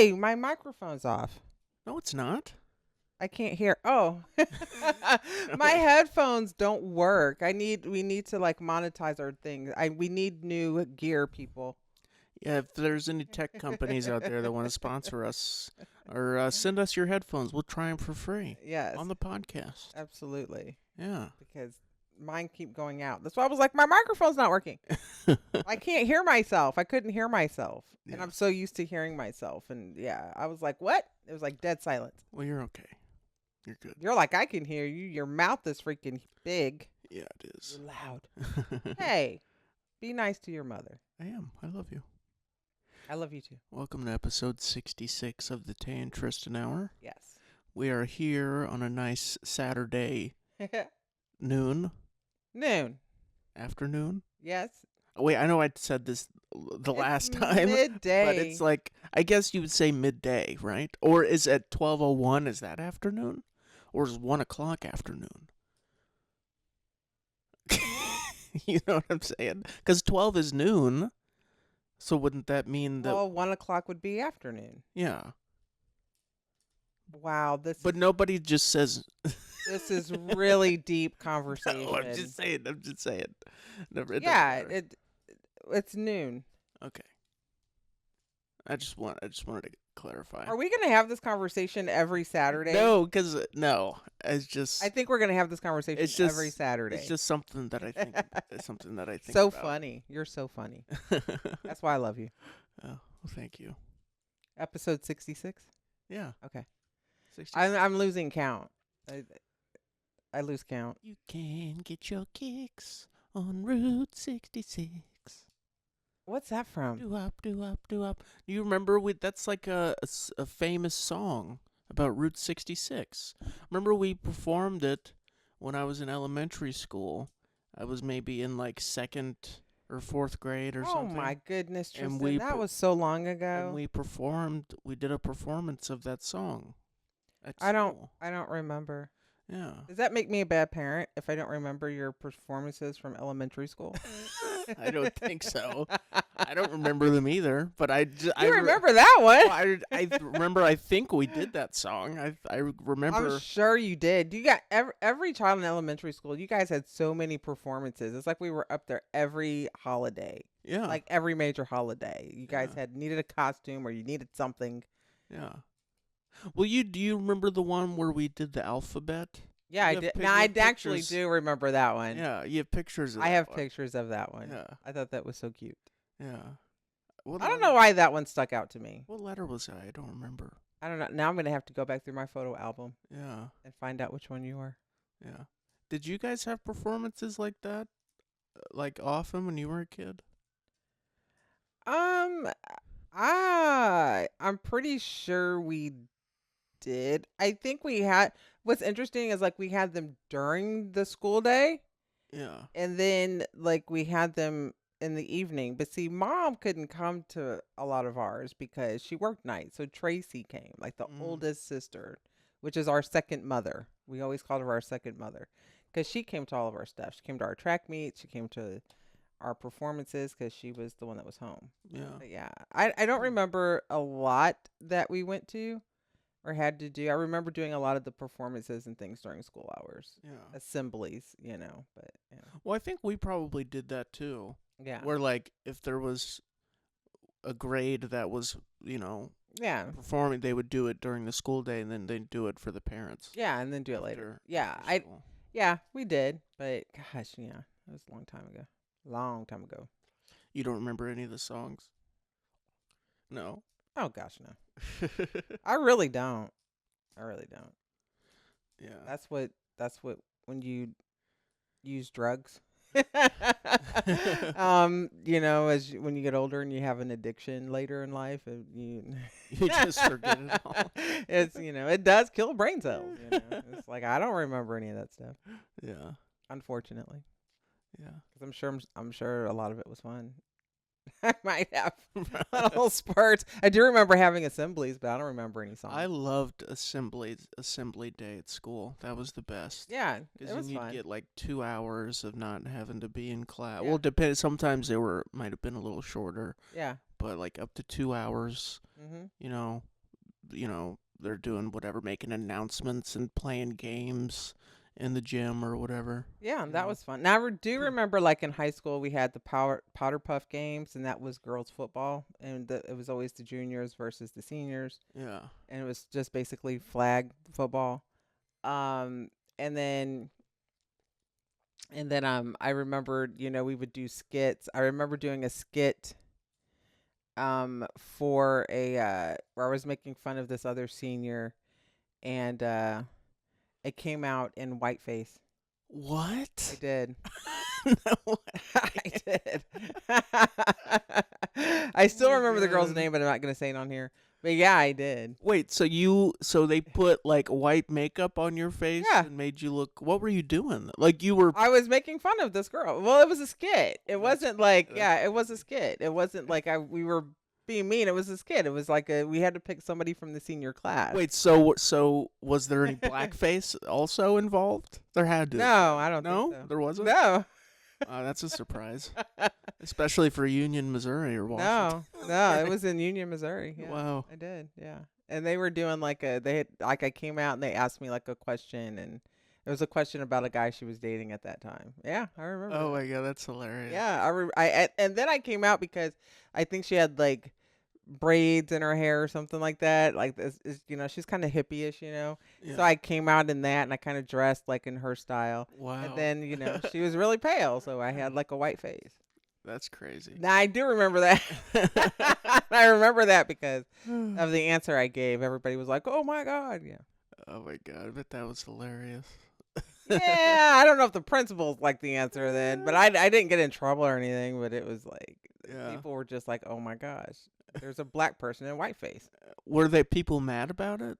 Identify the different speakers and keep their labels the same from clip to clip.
Speaker 1: Hey, my microphone's off.
Speaker 2: No, it's not.
Speaker 1: I can't hear. Oh, my headphones don't work. We need to like monetize our things. We need new gear, people.
Speaker 2: Yeah, if there's any tech companies out there that want to sponsor us or send us your headphones, we'll try them for free
Speaker 1: Yes,
Speaker 2: on the podcast.
Speaker 1: absolutely.
Speaker 2: Yeah.
Speaker 1: Because mine keep going out. That's why I was like, my microphone's not working. I can't hear myself. I couldn't hear myself. And
Speaker 2: Yeah.
Speaker 1: I'm so used to hearing myself. And yeah, I was like, what? It was like dead silence.
Speaker 2: Well, you're okay. You're good.
Speaker 1: You're like, I can hear you. Your mouth is freaking big.
Speaker 2: Yeah, it is.
Speaker 1: You're loud. Hey, be nice to your mother.
Speaker 2: I am. I love you.
Speaker 1: I love you too.
Speaker 2: Welcome to episode 66 of the Tay and Tristan Hour.
Speaker 1: Yes.
Speaker 2: We are here on a nice Saturday noon. Afternoon.
Speaker 1: Yes.
Speaker 2: Oh, wait, I know I said this the last time.
Speaker 1: Midday.
Speaker 2: But it's like, I guess you would say midday, right? Or is it 12:01? Is that afternoon? Or is 1 o'clock afternoon? You know what I'm saying? Because 12 is noon. So wouldn't that mean that...
Speaker 1: Well, 1 o'clock would be afternoon.
Speaker 2: Yeah.
Speaker 1: Wow.
Speaker 2: But nobody just says...
Speaker 1: This is really deep conversation.
Speaker 2: No, I'm just saying.
Speaker 1: Yeah, it's noon.
Speaker 2: Okay. I just wanted to clarify.
Speaker 1: Are we going to have this conversation every Saturday?
Speaker 2: No, because it's just...
Speaker 1: I think we're going to have this conversation every Saturday.
Speaker 2: It's just something that I think. It's something that I think.
Speaker 1: So
Speaker 2: about.
Speaker 1: funny. You're so funny. That's why I love you.
Speaker 2: Oh, well, thank you.
Speaker 1: Episode 66.
Speaker 2: Yeah.
Speaker 1: Okay.
Speaker 2: 66.
Speaker 1: I'm losing count. I lose count.
Speaker 2: You can get your kicks on Route 66.
Speaker 1: What's that from?
Speaker 2: Do up. Do you remember? That's like a famous song about Route 66. Remember we performed it when I was in elementary school. I was maybe in like 2nd or 4th grade or something.
Speaker 1: Oh my goodness, Tristan.
Speaker 2: And
Speaker 1: that was so long ago.
Speaker 2: And we did a performance of that song at
Speaker 1: I
Speaker 2: school.
Speaker 1: don't remember.
Speaker 2: Yeah.
Speaker 1: Does that make me a bad parent if I don't remember your performances from elementary school?
Speaker 2: I don't think so. I don't remember them either, but I
Speaker 1: remember that one.
Speaker 2: Well, I remember. I think we did that song. I remember.
Speaker 1: I'm sure you did. You got every child in elementary school. You guys had so many performances. It's like we were up there every holiday.
Speaker 2: Yeah.
Speaker 1: Like every major holiday. You guys needed a costume or you needed something.
Speaker 2: Yeah. Well, do you remember the one where we did the alphabet?
Speaker 1: Yeah, I did. Now, I actually do remember that one.
Speaker 2: Yeah, you have pictures of
Speaker 1: I
Speaker 2: that
Speaker 1: have
Speaker 2: one.
Speaker 1: pictures of that one.
Speaker 2: Yeah.
Speaker 1: I thought that was so cute.
Speaker 2: Yeah.
Speaker 1: I don't know why that one stuck out to me.
Speaker 2: What letter was I? I don't remember.
Speaker 1: I don't know. Now I'm going to have to go back through my photo album.
Speaker 2: Yeah.
Speaker 1: And find out which one you were.
Speaker 2: Yeah. Did you guys have performances like that? Like often when you were a kid?
Speaker 1: I'm pretty sure we did. I think we had. What's interesting is like we had them during the school day.
Speaker 2: Yeah.
Speaker 1: And then like we had them in the evening. But see, Mom couldn't come to a lot of ours because she worked nights. So Tracy came, like the oldest sister, which is our second mother. We always called her our second mother because she came to all of our stuff. She came to our track meets. She came to our performances because she was the one that was home.
Speaker 2: Yeah.
Speaker 1: But yeah. I don't remember a lot that we went to or had to do. I remember doing a lot of the performances and things during school hours.
Speaker 2: Yeah.
Speaker 1: Assemblies, but yeah.
Speaker 2: Well, I think we probably did that too.
Speaker 1: Yeah.
Speaker 2: Where like if there was a grade that was,
Speaker 1: Yeah.
Speaker 2: performing, they would do it during the school day and then they'd do it for the parents.
Speaker 1: Yeah, and then do it later. Yeah.
Speaker 2: after school.
Speaker 1: Yeah, we did. But gosh, yeah. It was a long time ago. Long time ago.
Speaker 2: You don't remember any of the songs? No.
Speaker 1: Oh gosh, no. I really don't.
Speaker 2: Yeah.
Speaker 1: That's what when you use drugs. When you get older and you have an addiction later in life, you
Speaker 2: just forget it all.
Speaker 1: It's it does kill brain cells. It's like I don't remember any of that stuff.
Speaker 2: Yeah.
Speaker 1: Unfortunately.
Speaker 2: Yeah.
Speaker 1: Because I'm sure a lot of it was fun. I might have little spurts. I do remember having assemblies, but I don't remember any songs.
Speaker 2: I loved assembly day at school. That was the best.
Speaker 1: Yeah, it
Speaker 2: Because
Speaker 1: was
Speaker 2: then you'd
Speaker 1: fun.
Speaker 2: get like 2 hours of not having to be in class.
Speaker 1: Yeah.
Speaker 2: Well, it depends. Sometimes they might have been a little shorter,
Speaker 1: Yeah.
Speaker 2: but like up to 2 hours.
Speaker 1: Mm-hmm.
Speaker 2: they're doing whatever, making announcements and playing games in the gym or whatever.
Speaker 1: Yeah,
Speaker 2: You
Speaker 1: that
Speaker 2: know.
Speaker 1: was fun. Now, I do remember, like in high school, we had the powder puff games, and that was girls football, and it was always the juniors versus the seniors,
Speaker 2: Yeah.
Speaker 1: and it was just basically flag football. Um, and then I remembered, we would do skits. I remember doing a skit for a where I was making fun of this other senior, and it came out in whiteface. I
Speaker 2: What?
Speaker 1: did.
Speaker 2: No
Speaker 1: I
Speaker 2: way.
Speaker 1: did. I
Speaker 2: Oh
Speaker 1: still
Speaker 2: my
Speaker 1: remember the girl's
Speaker 2: god.
Speaker 1: name, but I'm not gonna say it on here. But yeah, I did.
Speaker 2: Wait, so they put like white makeup on your face
Speaker 1: Yeah,
Speaker 2: and made you look, what were you doing? Like you were
Speaker 1: I was making fun of this girl. Well, it was a skit. It
Speaker 2: that's
Speaker 1: wasn't like,
Speaker 2: that's
Speaker 1: yeah, it was a skit. It wasn't like we were being mean. It was a skit. It was like we had to pick somebody from the senior class.
Speaker 2: Wait, so was there any blackface also involved? There had to have
Speaker 1: No,
Speaker 2: been.
Speaker 1: I don't think
Speaker 2: No,
Speaker 1: so.
Speaker 2: there wasn't.
Speaker 1: No.
Speaker 2: That's a surprise, especially for Union, Missouri, or Washington.
Speaker 1: No, no, it was in Union, Missouri. Yeah,
Speaker 2: Wow.
Speaker 1: I did. Yeah, and they were doing they had like I came out and they asked me like a question, and it was a question about a guy she was dating at that time. Yeah, I remember
Speaker 2: Oh
Speaker 1: that.
Speaker 2: my god, that's hilarious.
Speaker 1: Yeah, and then I came out because I think she had like braids in her hair or something like that. Like this is, she's kind of hippie-ish. So
Speaker 2: Yeah.
Speaker 1: I came out in that, and I kind of dressed like in her style. And
Speaker 2: Wow.
Speaker 1: then, she was really pale, so I had like a white face.
Speaker 2: That's crazy.
Speaker 1: Now I do remember that. I remember that because of the answer I gave. Everybody was like, "Oh my god!" Yeah,
Speaker 2: Oh my god, I bet that was hilarious.
Speaker 1: yeah. I don't know if the principals liked the answer then, but I didn't get in trouble or anything. But it was like
Speaker 2: Yeah.
Speaker 1: people were just like, "Oh my gosh, there's a black person in whiteface."
Speaker 2: Were they people mad about it?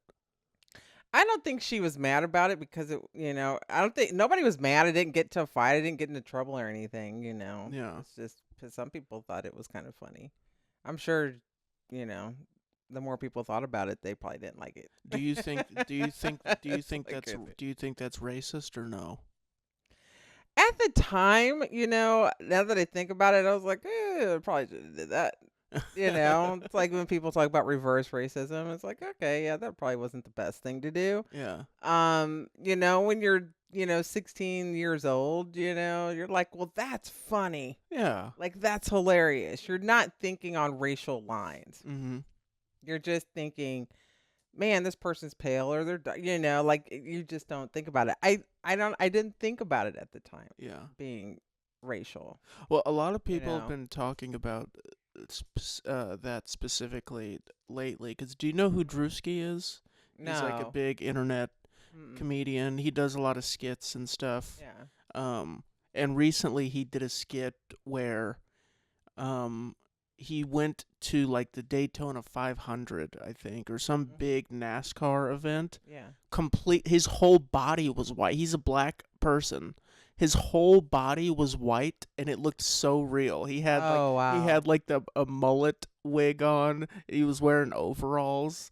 Speaker 1: I don't think she was mad about it because I don't think nobody was mad. I didn't get to a fight. I didn't get into trouble or anything.
Speaker 2: Yeah.
Speaker 1: It's just 'cause some people thought it was kind of funny. I'm sure, you know, the more people thought about it, they probably didn't like it.
Speaker 2: Do you think do you think do you
Speaker 1: It's
Speaker 2: think
Speaker 1: like
Speaker 2: that's
Speaker 1: crazy.
Speaker 2: do you think that's racist or no?
Speaker 1: At the time, now that I think about it, I was like, I probably should have did that. It's like when people talk about reverse racism, it's like, okay, yeah, that probably wasn't the best thing to do.
Speaker 2: Yeah.
Speaker 1: When you're, 16 years old, you're like, well, that's funny.
Speaker 2: Yeah.
Speaker 1: Like, that's hilarious. You're not thinking on racial lines.
Speaker 2: Mhm.
Speaker 1: You're just thinking, man, this person's pale or they're, like you just don't think about it. I didn't think about it at the time
Speaker 2: Yeah.
Speaker 1: being racial,
Speaker 2: Well, a lot of
Speaker 1: you
Speaker 2: people have
Speaker 1: know?
Speaker 2: been talking about that specifically lately. Cause do you know who Drewski is? He's like a
Speaker 1: No.
Speaker 2: big internet
Speaker 1: Mm-mm.
Speaker 2: comedian. He does a lot of skits and stuff.
Speaker 1: Yeah.
Speaker 2: And recently he did a skit where he went to like the Daytona 500, I think, or some
Speaker 1: Mhm.
Speaker 2: big NASCAR event.
Speaker 1: Yeah.
Speaker 2: His whole body was white. He's a black person. His whole body was white and it looked so real.
Speaker 1: Oh,
Speaker 2: He
Speaker 1: wow.
Speaker 2: had like a mullet wig on. He was wearing overalls.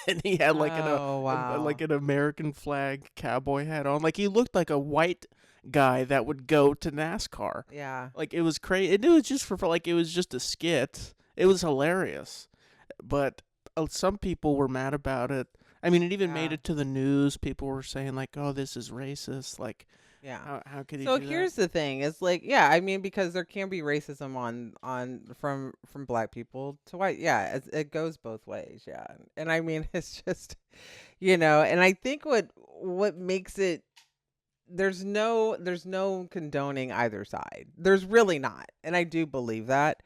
Speaker 2: And he had like
Speaker 1: Oh,
Speaker 2: like
Speaker 1: wow.
Speaker 2: an American flag cowboy hat on. Like he looked like a white guy that would go to NASCAR.
Speaker 1: Yeah.
Speaker 2: Like it was crazy. It was just like it was just a skit. It was hilarious, but some people were mad about it. I mean, it even made
Speaker 1: Yeah.
Speaker 2: it to the news. People were saying like, "Oh, this is racist." Like,
Speaker 1: Yeah.
Speaker 2: how could he
Speaker 1: So
Speaker 2: do that?
Speaker 1: here's the thing. It's like, yeah, I mean, because there can be racism on from black people to white. Yeah, it goes both ways. Yeah. And I mean, it's just, and I think what makes it there's no condoning either side. There's really not. And I do believe that.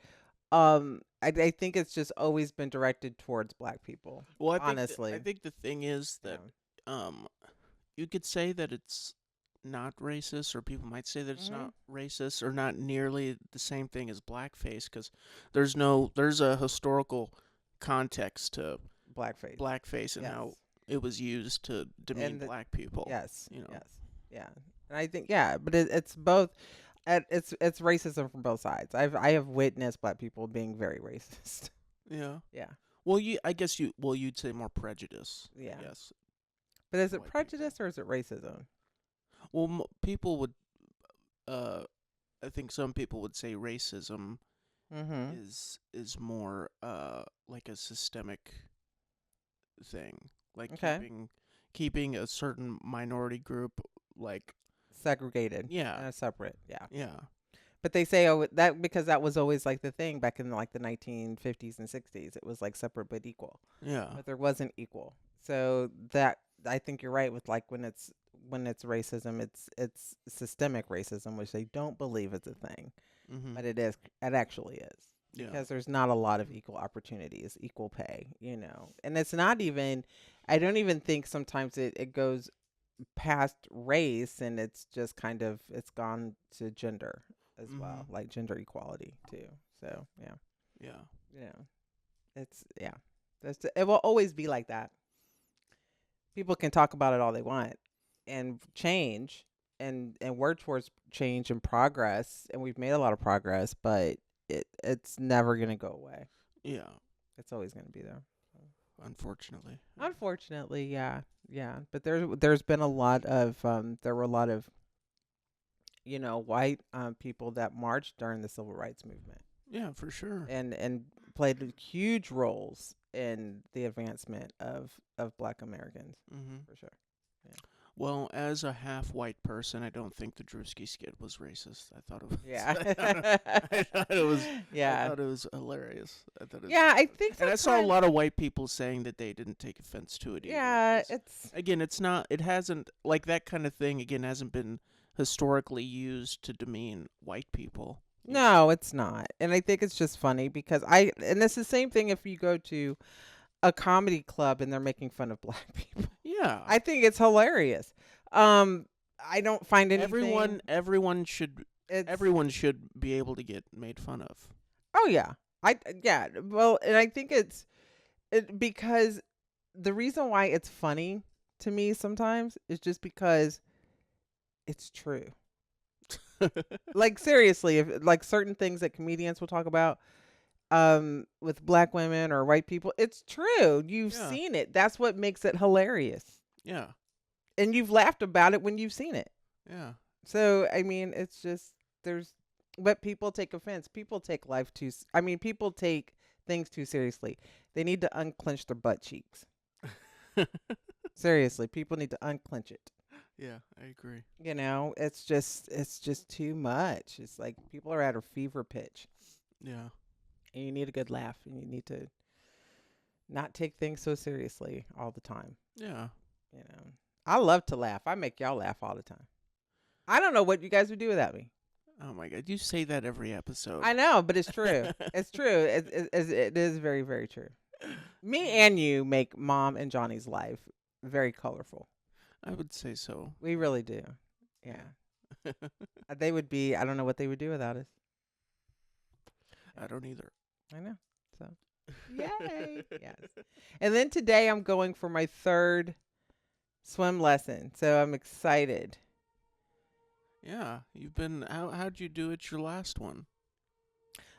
Speaker 1: I think it's just always been directed towards black people,
Speaker 2: Well, I
Speaker 1: honestly.
Speaker 2: think the thing is
Speaker 1: Yeah.
Speaker 2: that um, you could say that it's not racist, or people might say that it's
Speaker 1: Mhm.
Speaker 2: not racist, or not nearly the same thing as blackface, because there's a historical context to
Speaker 1: Blackface.
Speaker 2: blackface and
Speaker 1: Yes.
Speaker 2: how it was used to demean
Speaker 1: And
Speaker 2: black people.
Speaker 1: yes,
Speaker 2: You know.
Speaker 1: yes, yeah, and I think yeah, but it's both. It's racism from both sides. I have witnessed black people being very racist.
Speaker 2: Yeah.
Speaker 1: Yeah,
Speaker 2: Well, you'd say more prejudice.
Speaker 1: yeah.
Speaker 2: I guess.
Speaker 1: But is it
Speaker 2: White people.
Speaker 1: prejudice or is it racism?
Speaker 2: Well, people would. I think some people would say racism
Speaker 1: Mm-hmm.
Speaker 2: is more like a systemic thing, like
Speaker 1: Okay.
Speaker 2: keeping a certain minority group like
Speaker 1: Segregated
Speaker 2: yeah,
Speaker 1: and separate. Yeah.
Speaker 2: yeah,
Speaker 1: But they say, oh, that because that was always like the thing back in like the 1950s and 60s. It was like separate but equal,
Speaker 2: yeah,
Speaker 1: but there wasn't equal. So that I think you're right with like when it's racism, it's systemic racism, which they don't believe is a thing,
Speaker 2: mhm,
Speaker 1: but it is. It actually is
Speaker 2: yeah,
Speaker 1: because there's not a lot of equal opportunities, equal pay, and it's not even. I don't even think sometimes it goes past race and it's just kind of it's gone to gender as well,
Speaker 2: mhm,
Speaker 1: like gender equality too. So yeah,
Speaker 2: yeah,
Speaker 1: yeah, it's yeah, it will always be like that. People can talk about it all they want and change and work towards change and progress, and we've made a lot of progress, but it's never gonna go away.
Speaker 2: yeah.
Speaker 1: It's always gonna be there.
Speaker 2: Unfortunately,
Speaker 1: Unfortunately, yeah, yeah. But there's been a lot of there were a lot of white people that marched during the civil rights movement
Speaker 2: yeah, for sure.
Speaker 1: and played huge roles in the advancement of Black Americans
Speaker 2: Mhm.
Speaker 1: for sure. Yeah.
Speaker 2: Well, as a half white person, I don't think the Drewski skit was racist. I thought it was.
Speaker 1: Yeah.
Speaker 2: I thought it was. I
Speaker 1: Yeah.
Speaker 2: thought it was hilarious. I thought it was
Speaker 1: Yeah, I
Speaker 2: funny.
Speaker 1: think
Speaker 2: And I saw a
Speaker 1: sometimes
Speaker 2: lot of white people saying that they didn't take offense to it either.
Speaker 1: yeah,
Speaker 2: 'Cause,
Speaker 1: it's
Speaker 2: again, it's not. It hasn't like that kind of thing. Again, hasn't been historically used to demean white people. You know.
Speaker 1: no, it's not. And I think it's just funny because and it's the same thing if you go to a comedy club and they're making fun of Black people.
Speaker 2: Yeah.
Speaker 1: I think it's hilarious. Um, I don't find anything. It's
Speaker 2: Everyone should be able to get made fun of.
Speaker 1: oh yeah, yeah. Well, and I think because the reason why it's funny to me sometimes is just because it's true. Like seriously, if like certain things that comedians will talk about with Black women or white people, it's true. You've
Speaker 2: Yeah.
Speaker 1: seen it. That's what makes it hilarious,
Speaker 2: Yeah.
Speaker 1: and you've laughed about it when you've seen it.
Speaker 2: Yeah.
Speaker 1: So I mean, it's just there's, but people take offense. People take life too. I mean, people take things too seriously. They need to unclench their butt cheeks. Seriously, people need to unclench it.
Speaker 2: Yeah, I agree.
Speaker 1: It's just too much. It's like people are at a fever pitch,
Speaker 2: Yeah.
Speaker 1: and you need a good laugh, and you need to not take things so seriously all the time.
Speaker 2: Yeah.
Speaker 1: You know, I love to laugh. I make y'all laugh all the time. I don't know what you guys would do without me.
Speaker 2: Oh my god, you say that every episode.
Speaker 1: I know, but it's true. It's true. It is very, very true. Me and you make Mom and Johnny's life very colorful.
Speaker 2: I would say so.
Speaker 1: We really do. Yeah. They would be, I don't know what they would do without us.
Speaker 2: I don't either.
Speaker 1: I know. So, yay. Yes. And then today I'm going for my third swim lesson. So I'm excited.
Speaker 2: Yeah, you've been. How'd you do at your last one?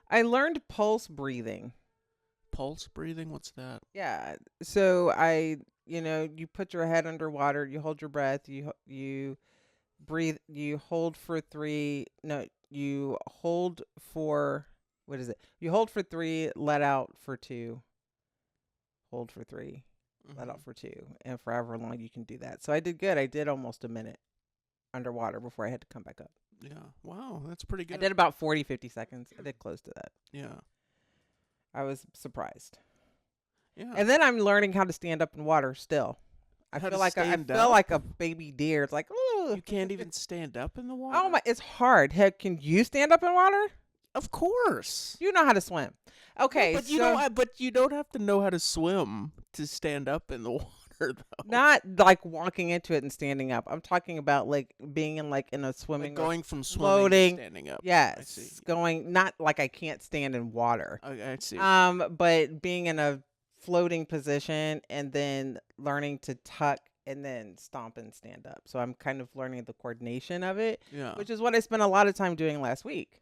Speaker 1: I learned pulse breathing.
Speaker 2: Pulse breathing. What's that?
Speaker 1: Yeah. So you put your head underwater, you hold your breath, you breathe, you hold for 3, no, you hold for, what is it? You hold for 3, let out for 2, hold for 3, let out for 2, and for however long you can do that. So I did good. I did almost a minute underwater before I had to come back up.
Speaker 2: Yeah. Wow, that's pretty good.
Speaker 1: I did about 40, 50 seconds. I did close to that.
Speaker 2: Yeah.
Speaker 1: I was surprised.
Speaker 2: Yeah.
Speaker 1: And then I'm learning how to stand up in water still. I
Speaker 2: How
Speaker 1: feel
Speaker 2: to
Speaker 1: like I
Speaker 2: stand
Speaker 1: feel
Speaker 2: up?
Speaker 1: like a baby deer. It's like, ooh.
Speaker 2: You can't even stand up in the water.
Speaker 1: Oh my, it's hard. Heck, can you stand up in water?
Speaker 2: Of course.
Speaker 1: You know how to swim. Okay,
Speaker 2: But you
Speaker 1: so
Speaker 2: don't. But you don't have to know how to swim to stand up in the water, though.
Speaker 1: not like walking into it and standing up. I'm talking about like being in a swimming
Speaker 2: Like going from swimming
Speaker 1: floating.
Speaker 2: to standing up. I
Speaker 1: Yes,
Speaker 2: see.
Speaker 1: going not like I can't stand in water.
Speaker 2: I see.
Speaker 1: But being in a floating position and then learning to tuck and then stomp and stand up. So I'm kind of learning the coordination of it,
Speaker 2: Yeah.
Speaker 1: which is what I spent a lot of time doing last week.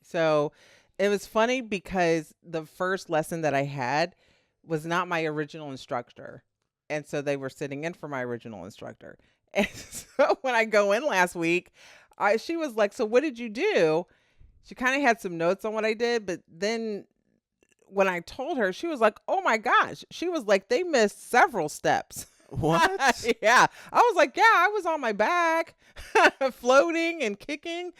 Speaker 1: So it was funny because the first lesson that I had was not my original instructor. And so they were sitting in for my original instructor. And so when I go in last week, she was like, so what did you do? She kind of had some notes on what I did, but then when I told her, she was like, "Oh my gosh!" She was like, "They missed several steps."
Speaker 2: What?
Speaker 1: Yeah, I was like, "Yeah, I was on my back, floating and kicking,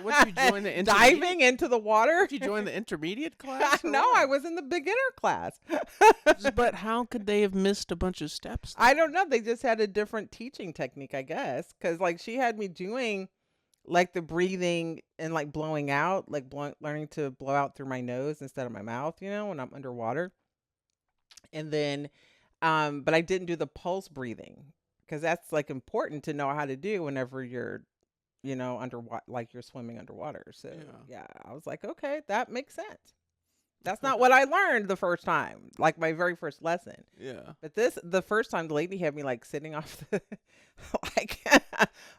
Speaker 2: What, you join the intermediate?
Speaker 1: diving into the water."
Speaker 2: Did you join the intermediate class? Or
Speaker 1: No,
Speaker 2: what?
Speaker 1: I was in the beginner class.
Speaker 2: But how could they have missed a bunch of steps?
Speaker 1: I don't know. They just had a different teaching technique, I guess, because like she had me doing like the breathing and like blowing out, like learning to blow out through my nose instead of my mouth, when I'm underwater. And then, but I didn't do the pulse breathing because that's like important to know how to do whenever you're, underwater, like you're swimming underwater. So
Speaker 2: Yeah.
Speaker 1: yeah, I was like, okay, that makes sense. That's not what I learned the first time, like my very first lesson.
Speaker 2: Yeah.
Speaker 1: But the first time the lady had me like sitting off the, like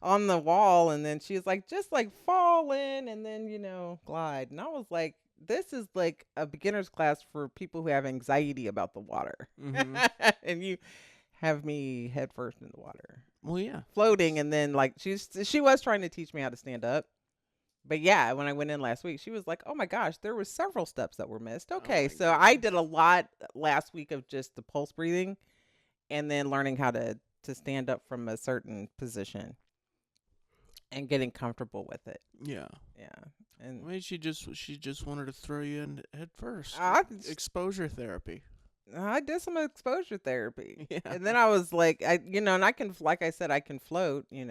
Speaker 1: on the wall. And then she was like, just like fall in and then, glide. And I was like, this is like a beginner's class for people who have anxiety about the water.
Speaker 2: Mm-hmm.
Speaker 1: And you have me head first in the water,
Speaker 2: Well, yeah.
Speaker 1: floating. And then like, she was trying to teach me how to stand up. But yeah, when I went in last week, she was like, "Oh my gosh, there were several steps that were missed." Okay,
Speaker 2: my
Speaker 1: so I
Speaker 2: goodness.
Speaker 1: did a lot last week of just the pulse breathing, and then learning how to stand up from a certain position and getting comfortable with it.
Speaker 2: Yeah.
Speaker 1: Yeah, and
Speaker 2: I mean, she just wanted to throw you in head first.
Speaker 1: I
Speaker 2: Exposure therapy.
Speaker 1: I did some exposure therapy,
Speaker 2: Yeah.
Speaker 1: and then I was like, and I can, like I said, I can float, and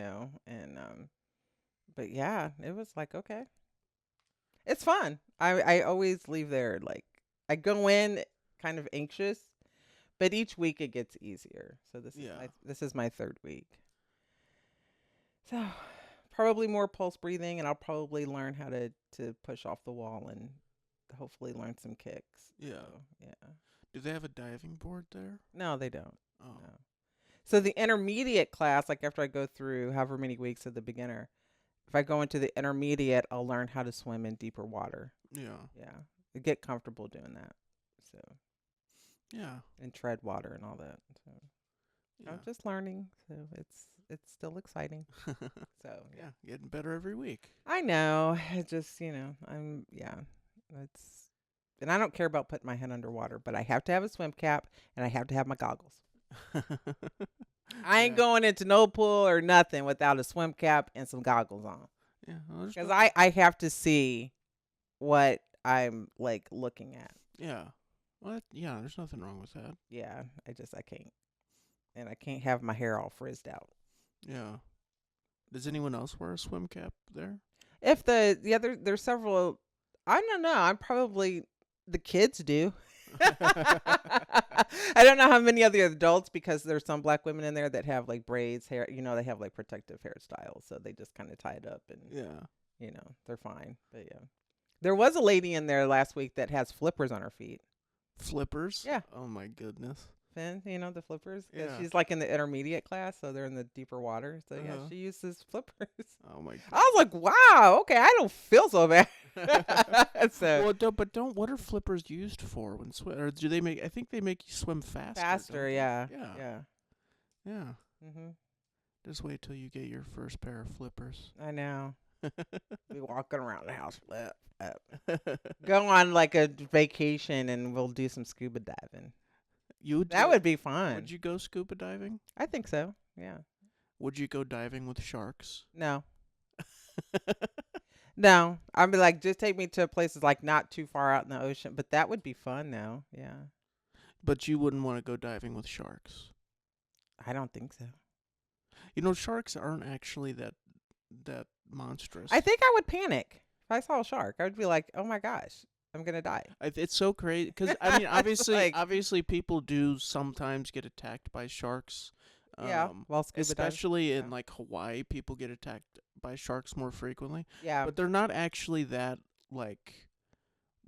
Speaker 1: but yeah, it was like okay. It's fun. I always leave there like I go in kind of anxious, but each week it gets easier. So this is my third week. So probably more pulse breathing, and I'll probably learn how to push off the wall and hopefully learn some kicks.
Speaker 2: Yeah.
Speaker 1: So, yeah.
Speaker 2: Do they have a diving board there?
Speaker 1: No, they don't.
Speaker 2: Oh.
Speaker 1: No. So the intermediate class, like after I go through however many weeks of the beginner, if I go into the intermediate, I'll learn how to swim in deeper water.
Speaker 2: Yeah.
Speaker 1: Yeah. Get comfortable doing that. So,
Speaker 2: Yeah.
Speaker 1: and tread water and all that. So,
Speaker 2: Yeah.
Speaker 1: I'm just learning. So, it's still exciting. So,
Speaker 2: Yeah. Getting better every week.
Speaker 1: I know. It just, it's, and I don't care about putting my head underwater, but I have to have a swim cap and I have to have my goggles. I ain't going into no pool or nothing without a swim cap and some goggles on.
Speaker 2: Yeah. Well,
Speaker 1: Because I have to see what I'm like looking at.
Speaker 2: Yeah. Well, yeah, there's nothing wrong with that.
Speaker 1: Yeah, I can't. And I can't have my hair all frizzed out.
Speaker 2: Yeah. Does anyone else wear a swim cap there?
Speaker 1: If there's several, I don't know. I'm probably, the kids do. I don't know how many other adults, because there's some black women in there that have like braids hair, they have like protective hairstyles, so they just kind of tie it up and they're fine. But yeah, there was a lady in there last week that has flippers on her feet.
Speaker 2: Flippers?
Speaker 1: Yeah.
Speaker 2: Oh my goodness.
Speaker 1: Finn, the flippers.
Speaker 2: Yeah.
Speaker 1: She's like in the intermediate class, so they're in the deeper water. So yeah,
Speaker 2: Uh-huh.
Speaker 1: she uses flippers.
Speaker 2: Oh my
Speaker 1: I was like, wow, okay, I don't feel so bad. So
Speaker 2: well, don't. What are flippers used for when swim? Or do they make? I think they make you swim faster.
Speaker 1: faster,
Speaker 2: don't they?
Speaker 1: yeah,
Speaker 2: Yeah.
Speaker 1: yeah.
Speaker 2: Yeah.
Speaker 1: Mhm.
Speaker 2: Just wait till you get your first pair of flippers.
Speaker 1: I know. Be walking around the house, flip, go on like a vacation, and we'll do some scuba diving. That would be fun.
Speaker 2: Would you go scuba diving?
Speaker 1: I think so. Yeah.
Speaker 2: Would you go diving with sharks?
Speaker 1: No. No. I'd be like, just take me to places like not too far out in the ocean. But that would be fun, though. Yeah.
Speaker 2: But you wouldn't want to go diving with sharks.
Speaker 1: I don't think so.
Speaker 2: Sharks aren't actually that monstrous.
Speaker 1: I think I would panic if I saw a shark. I would be like, oh my gosh, I'm gonna die.
Speaker 2: It's so crazy because I mean, obviously,
Speaker 1: like-
Speaker 2: obviously, people do sometimes get attacked by sharks.
Speaker 1: Yeah. While scuba diving.
Speaker 2: Especially in
Speaker 1: Yeah.
Speaker 2: like Hawaii, people get attacked by sharks more frequently.
Speaker 1: Yeah.
Speaker 2: But they're not actually that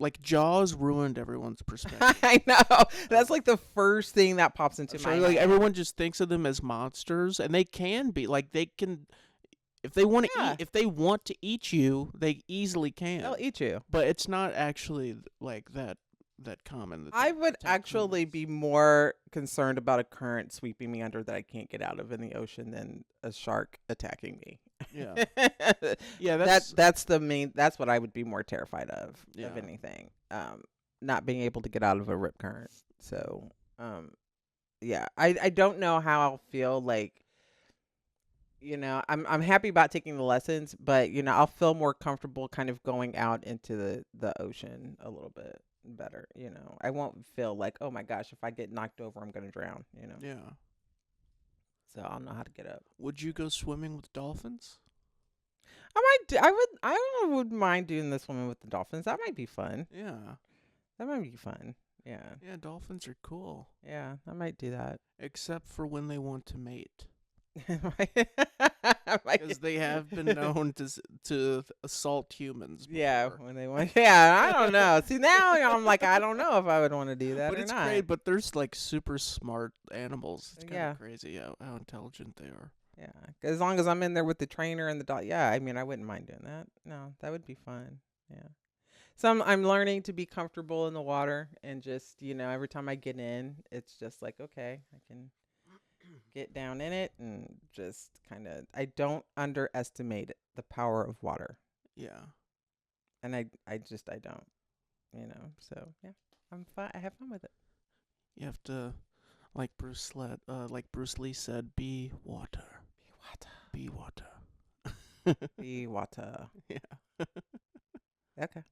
Speaker 2: like Jaws ruined everyone's perspective.
Speaker 1: I know. That's like the first thing that pops into my
Speaker 2: Like
Speaker 1: head.
Speaker 2: everyone just thinks of them as monsters, and they can be. Like they can, if they want to
Speaker 1: Yeah.
Speaker 2: eat, if they want to eat you, they easily can.
Speaker 1: They'll eat you.
Speaker 2: But it's not actually like that common. That
Speaker 1: I
Speaker 2: they
Speaker 1: would
Speaker 2: attack
Speaker 1: actually
Speaker 2: humans.
Speaker 1: be more concerned about a current sweeping me under that I can't get out of in the ocean than a shark attacking me.
Speaker 2: Yeah. Yeah,
Speaker 1: that's the main. That's what I would be more terrified of
Speaker 2: Yeah.
Speaker 1: anything. not being able to get out of a rip current. So, um, yeah, I don't know how I'll feel like, I'm happy about taking the lessons, but I'll feel more comfortable kind of going out into the ocean a little bit better. I won't feel like, oh my gosh, if I get knocked over, I'm gonna drown.
Speaker 2: Yeah.
Speaker 1: So I'll know how to get up.
Speaker 2: Would you go swimming with dolphins?
Speaker 1: I might do, I would I don't know, would mind doing this one with the dolphins. That might be fun.
Speaker 2: Yeah.
Speaker 1: That might be fun. Yeah.
Speaker 2: Yeah, dolphins are cool.
Speaker 1: Yeah, I might do that.
Speaker 2: Except for when they want to mate.
Speaker 1: I
Speaker 2: Because
Speaker 1: might-
Speaker 2: they have been known to assault humans
Speaker 1: Yeah,
Speaker 2: before.
Speaker 1: when they want. Yeah, I don't know. See, now I'm like, I don't know if I would want to do that
Speaker 2: But
Speaker 1: or
Speaker 2: it's
Speaker 1: not.
Speaker 2: great, but there's like super smart animals. It's kind
Speaker 1: Yeah.
Speaker 2: of crazy how intelligent they are.
Speaker 1: Yeah, as long as I'm in there with the trainer and the dog. Yeah, I mean, I wouldn't mind doing that. No, that would be fun. Yeah. So I'm learning to be comfortable in the water, and just every time I get in, it's just like, okay, I can get down in it and just kind of. I don't underestimate the power of water,
Speaker 2: Yeah.
Speaker 1: and I don't. So yeah, I'm fun. I have fun with it.
Speaker 2: You have to, like Bruce Lee said, be water.
Speaker 1: Be water.
Speaker 2: Be water.
Speaker 1: Be water.
Speaker 2: Yeah.
Speaker 1: Okay,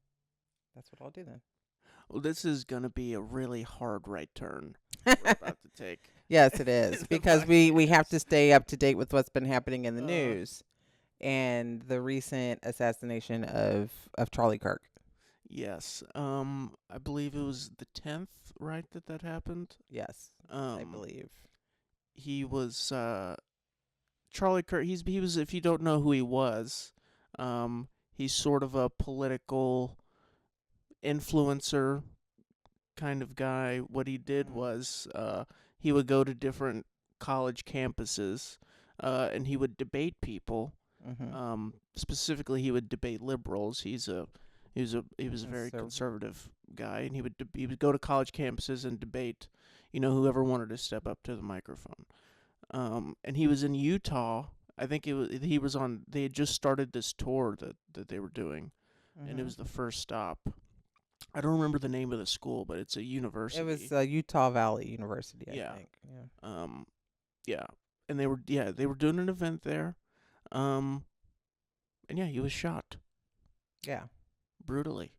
Speaker 1: that's what I'll do then.
Speaker 2: Well, this is gonna be a really hard right turn we're about to take.
Speaker 1: Yes, it is
Speaker 2: The
Speaker 1: because we have
Speaker 2: podcast.
Speaker 1: to stay up to date with what's been happening in the
Speaker 2: Uh,
Speaker 1: news and the recent assassination of Charlie Kirk.
Speaker 2: Yes. I believe it was the 10th, right, that happened.
Speaker 1: Yes, I
Speaker 2: Um,
Speaker 1: believe.
Speaker 2: he was Charlie Kirk. He was. If you don't know who he was, he's sort of a political influencer kind of guy. What he did
Speaker 1: Mhm.
Speaker 2: was he would go to different college campuses and he would debate people.
Speaker 1: Mhm.
Speaker 2: Specifically, he would debate liberals. He was a very
Speaker 1: So
Speaker 2: conservative guy, and he would go to college campuses and debate, whoever wanted to step up to the microphone. And he was in Utah. I think he was on. They had just started this tour that they were doing, and it
Speaker 1: mhm.
Speaker 2: was the first stop. I don't remember the name of the school, but it's a
Speaker 1: It was
Speaker 2: university.
Speaker 1: Utah Valley University, I
Speaker 2: Yeah.
Speaker 1: think. Yeah.
Speaker 2: Um, yeah, and they were doing an event there. Um, and yeah, he was shot
Speaker 1: Yeah.
Speaker 2: brutally.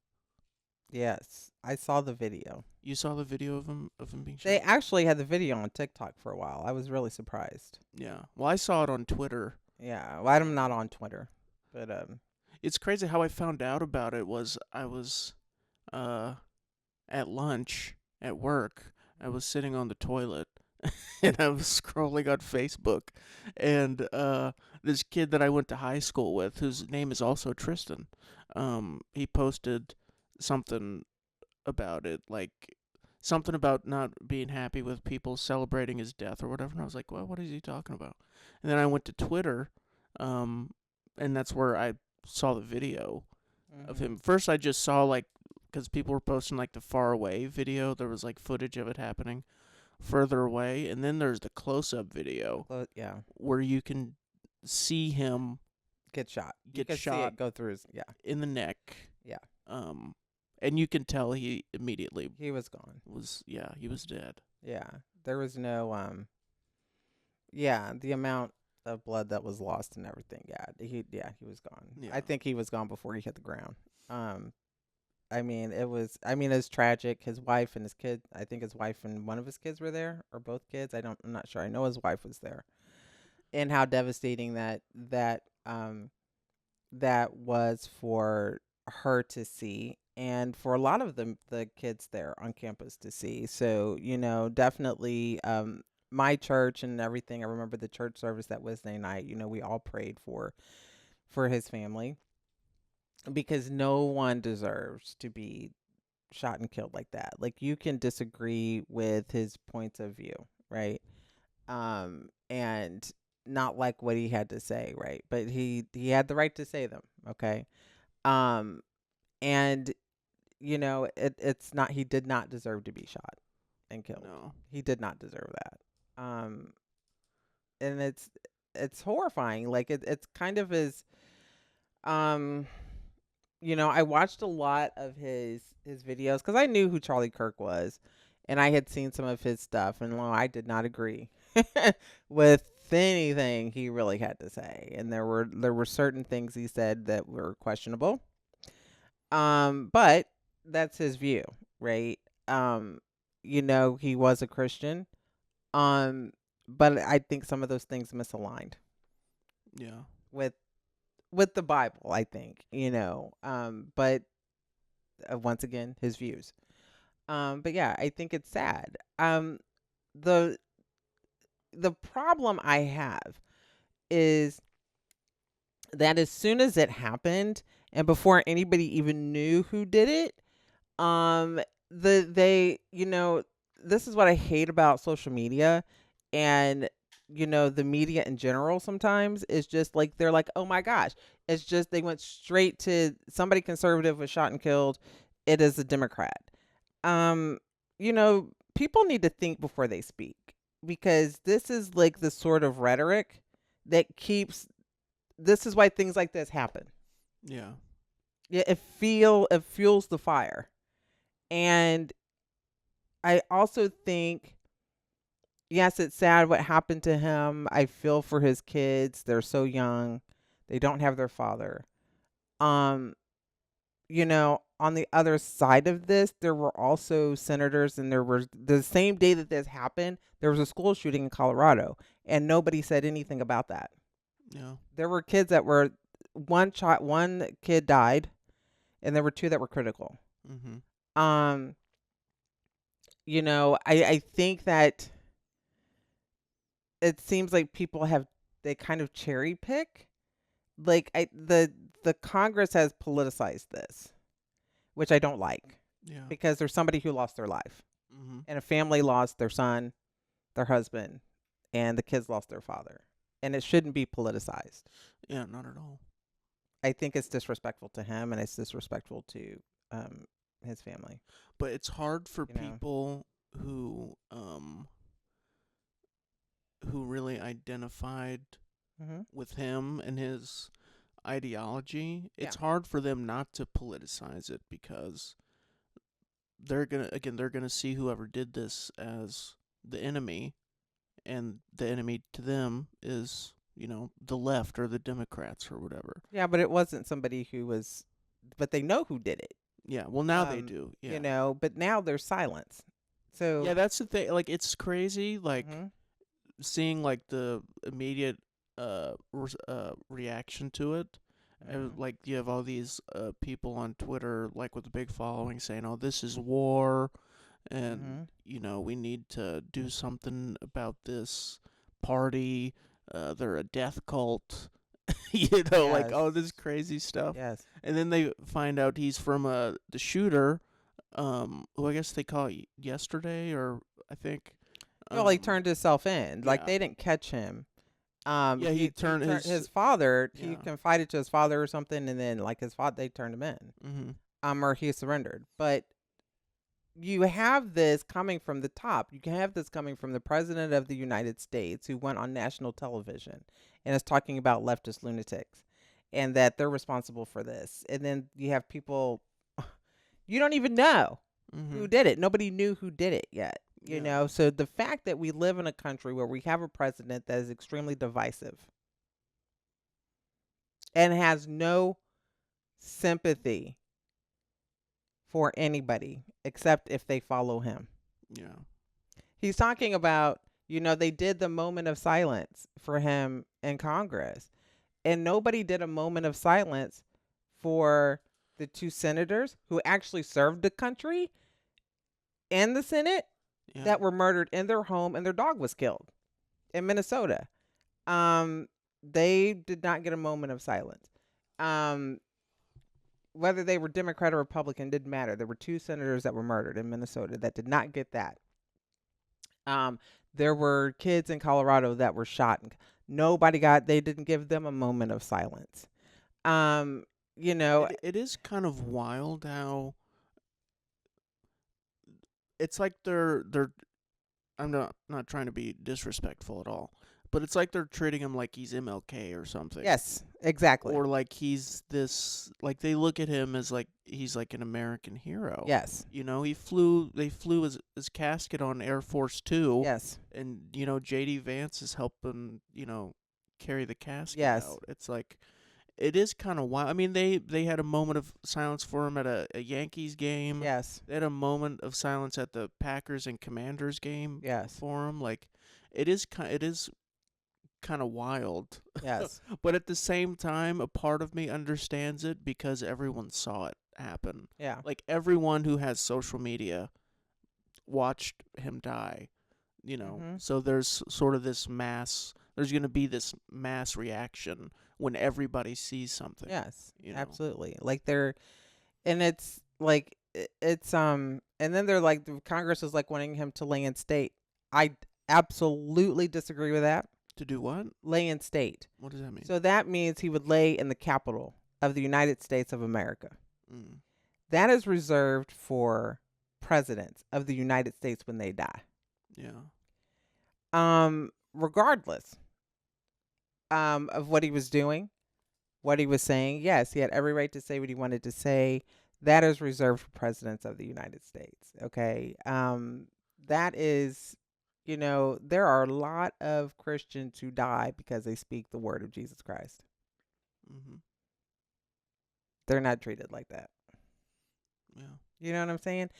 Speaker 1: Yes, I saw the video.
Speaker 2: You saw the video of him being
Speaker 1: They
Speaker 2: shot?
Speaker 1: actually had the video on TikTok for a while. I was really surprised.
Speaker 2: Yeah. Well, I saw it on Twitter.
Speaker 1: Yeah, well, I'm not on Twitter, but
Speaker 2: It's crazy how I found out about it was I was uh at lunch at work. I was sitting on the toilet and I was scrolling on Facebook and this kid that I went to high school with whose name is also Tristan. He posted something about it, like something about not being happy with people celebrating his death or whatever. And I was like, well, what is he talking about? And then I went to Twitter, um, and that's where I saw the video of
Speaker 1: mhm.
Speaker 2: him. First, I just saw like because people were posting like the far away video. There was like footage of it happening further away, and then there's the close up video
Speaker 1: Yeah,
Speaker 2: where you can see him
Speaker 1: get shot. You
Speaker 2: get
Speaker 1: could see
Speaker 2: shot
Speaker 1: it go through his. Yeah,
Speaker 2: in the neck.
Speaker 1: yeah.
Speaker 2: Um, and you can tell he immediately
Speaker 1: He was gone.
Speaker 2: he was dead.
Speaker 1: Yeah, there was no Yeah, the amount of blood that was lost and everything. He was gone.
Speaker 2: Yeah.
Speaker 1: I think he was gone before he hit the ground. Um, I mean, it's tragic. His wife and his kid. I think his wife and one of his kids were there, or both kids. I'm not sure. I know his wife was there, and how devastating that was for her to see, and for a lot of the kids there on campus to see. So definitely, my church and everything. I remember the church service that Wednesday night. We all prayed for his family, because no one deserves to be shot and killed like that. Like, you can disagree with his points of view, right? And not like what he had to say, right? But he had the right to say them, okay? Um and it's not, he did not deserve to be shot and killed.
Speaker 2: No.
Speaker 1: He did not deserve that. And it's horrifying. Like, it's kind of as um I watched a lot of his videos because I knew who Charlie Kirk was, and I had seen some of his stuff, and I did not agree with anything he really had to say, and there were certain things he said that were questionable. But that's his view, right? Um, he was a Christian. Um, but I think some of those things misaligned
Speaker 2: Yeah.
Speaker 1: with the Bible, I think, but once again, his views. But yeah, I think it's sad. The the problem I have is that as soon as it happened and before anybody even knew who did it, um this is what I hate about social media and the media in general sometimes is just like they're like, "Oh my gosh." It's just they went straight to somebody conservative was shot and killed. It is a Democrat. Um people need to think before they speak because this is like the sort of rhetoric that keeps this is why things like this happen.
Speaker 2: Yeah.
Speaker 1: Yeah, it fuels the fire. And I also think, yes, it's sad what happened to him. I feel for his kids. They're so young. They don't have their father. Um, on the other side of this, there were also senators, and there were the same day that this happened, there was a school shooting in Colorado, and nobody said anything about that.
Speaker 2: Yeah.
Speaker 1: There were kids that were one kid died, and there were two that were critical.
Speaker 2: Mhm.
Speaker 1: Um, I think that it seems like people have they kind of cherry pick. Like the Congress has politicized this, which I don't like
Speaker 2: Yeah.
Speaker 1: because there's somebody who lost their life
Speaker 2: Mhm.
Speaker 1: and a family lost their son, their husband, and the kids lost their father. And it shouldn't be politicized.
Speaker 2: Yeah, not at all.
Speaker 1: I think it's disrespectful to him and it's disrespectful to um his family,
Speaker 2: But it's hard for
Speaker 1: you know.
Speaker 2: people who really identified
Speaker 1: Mhm.
Speaker 2: with him and his ideology.
Speaker 1: Yeah.
Speaker 2: It's hard for them not to politicize it because they're gonna see whoever did this as the enemy, and the enemy to them is the left or the Democrats or whatever.
Speaker 1: Yeah, but it wasn't somebody who was but they know who did it.
Speaker 2: Yeah, well now they
Speaker 1: Um,
Speaker 2: do. Yeah.
Speaker 1: but now there's silence.
Speaker 2: Yeah,
Speaker 1: So,
Speaker 2: that's the thing. Like, it's crazy. Like,
Speaker 1: mhm,
Speaker 2: seeing like the immediate reaction to it.
Speaker 1: mhm,
Speaker 2: Like, you have all these people on Twitter, like with a big following, saying, "Oh, this is war, and
Speaker 1: mhm.
Speaker 2: we need to do something about this party. They're a death cult." Like
Speaker 1: Yes.
Speaker 2: all this crazy stuff.
Speaker 1: Yes.
Speaker 2: And then they find out he's from the shooter, who I guess they call it yesterday, or I think,
Speaker 1: He turned himself in. Like
Speaker 2: yeah,
Speaker 1: they didn't catch him.
Speaker 2: yeah,
Speaker 1: He
Speaker 2: turned
Speaker 1: turned
Speaker 2: his,
Speaker 1: his father. He
Speaker 2: yeah,
Speaker 1: confided to his father or something, and then like his father, they turned him in.
Speaker 2: mhm,
Speaker 1: Or he surrendered. But you have this coming from the top. You can have this coming from the president of the United States who went on national television and is talking about leftist lunatics and that they're responsible for this. And then you have people you don't even know who
Speaker 2: mhm,
Speaker 1: did it. Nobody knew who did it yet.
Speaker 2: yeah,
Speaker 1: So the fact that we live in a country where we have a president that is extremely divisive and has no sympathy for anybody except if they follow him.
Speaker 2: yeah,
Speaker 1: He's talking about, they did the moment of silence for him in Congress, and nobody did a moment of silence for the two senators who actually served the country in the Senate
Speaker 2: yeah.
Speaker 1: that were murdered in their home and their dog was killed in Minnesota. Um, they did not get a moment of silence. Um, whether they were Democrat or Republican didn't matter. There were two senators that were murdered in Minnesota that did not get that. Um, there were kids in Colorado that were shot. And they didn't give them a moment of silence. Um, you know,
Speaker 2: It is kind of wild how it's like they're I'm not trying to be disrespectful at all, But it's like they're treating him like he's MLK or something.
Speaker 1: Yes, exactly.
Speaker 2: Or like he's this, like they look at him as like he's like an American hero.
Speaker 1: Yes.
Speaker 2: You know, they flew his casket on Air Force 2,
Speaker 1: Yes.
Speaker 2: and JD Vance is helping, carry the casket
Speaker 1: Yes.
Speaker 2: out. It's like, it is kind of wild. I mean, they had a moment of silence for him at a Yankees game.
Speaker 1: Yes.
Speaker 2: They had a moment of silence at the Packers and Commanders game
Speaker 1: Yes.
Speaker 2: for him. Like, it is kind of wild.
Speaker 1: Yes.
Speaker 2: But at the same time, a part of me understands it because everyone saw it happen.
Speaker 1: Yeah.
Speaker 2: Like, everyone who has social media watched him die, So there's sort of there's going to be this mass reaction when everybody sees something.
Speaker 1: Yes.
Speaker 2: You know?
Speaker 1: Absolutely. Like and it's like and then they're like the Congress is like wanting him to lay in state. I absolutely disagree with that.
Speaker 2: To do what?
Speaker 1: Lay in state.
Speaker 2: What does that mean?
Speaker 1: So that means he would lay in the capital of the United States of America.
Speaker 2: Mm.
Speaker 1: That is reserved for presidents of the United States when they die.
Speaker 2: Yeah.
Speaker 1: Regardless of what he was doing, what he was saying, yes, he had every right to say what he wanted to say. That is reserved for presidents of the United States. Okay. That is, there are a lot of Christians who die because they speak the word of Jesus Christ.
Speaker 2: Mm-hmm.
Speaker 1: They're not treated like that.
Speaker 2: Yeah.
Speaker 1: You know what I'm saying?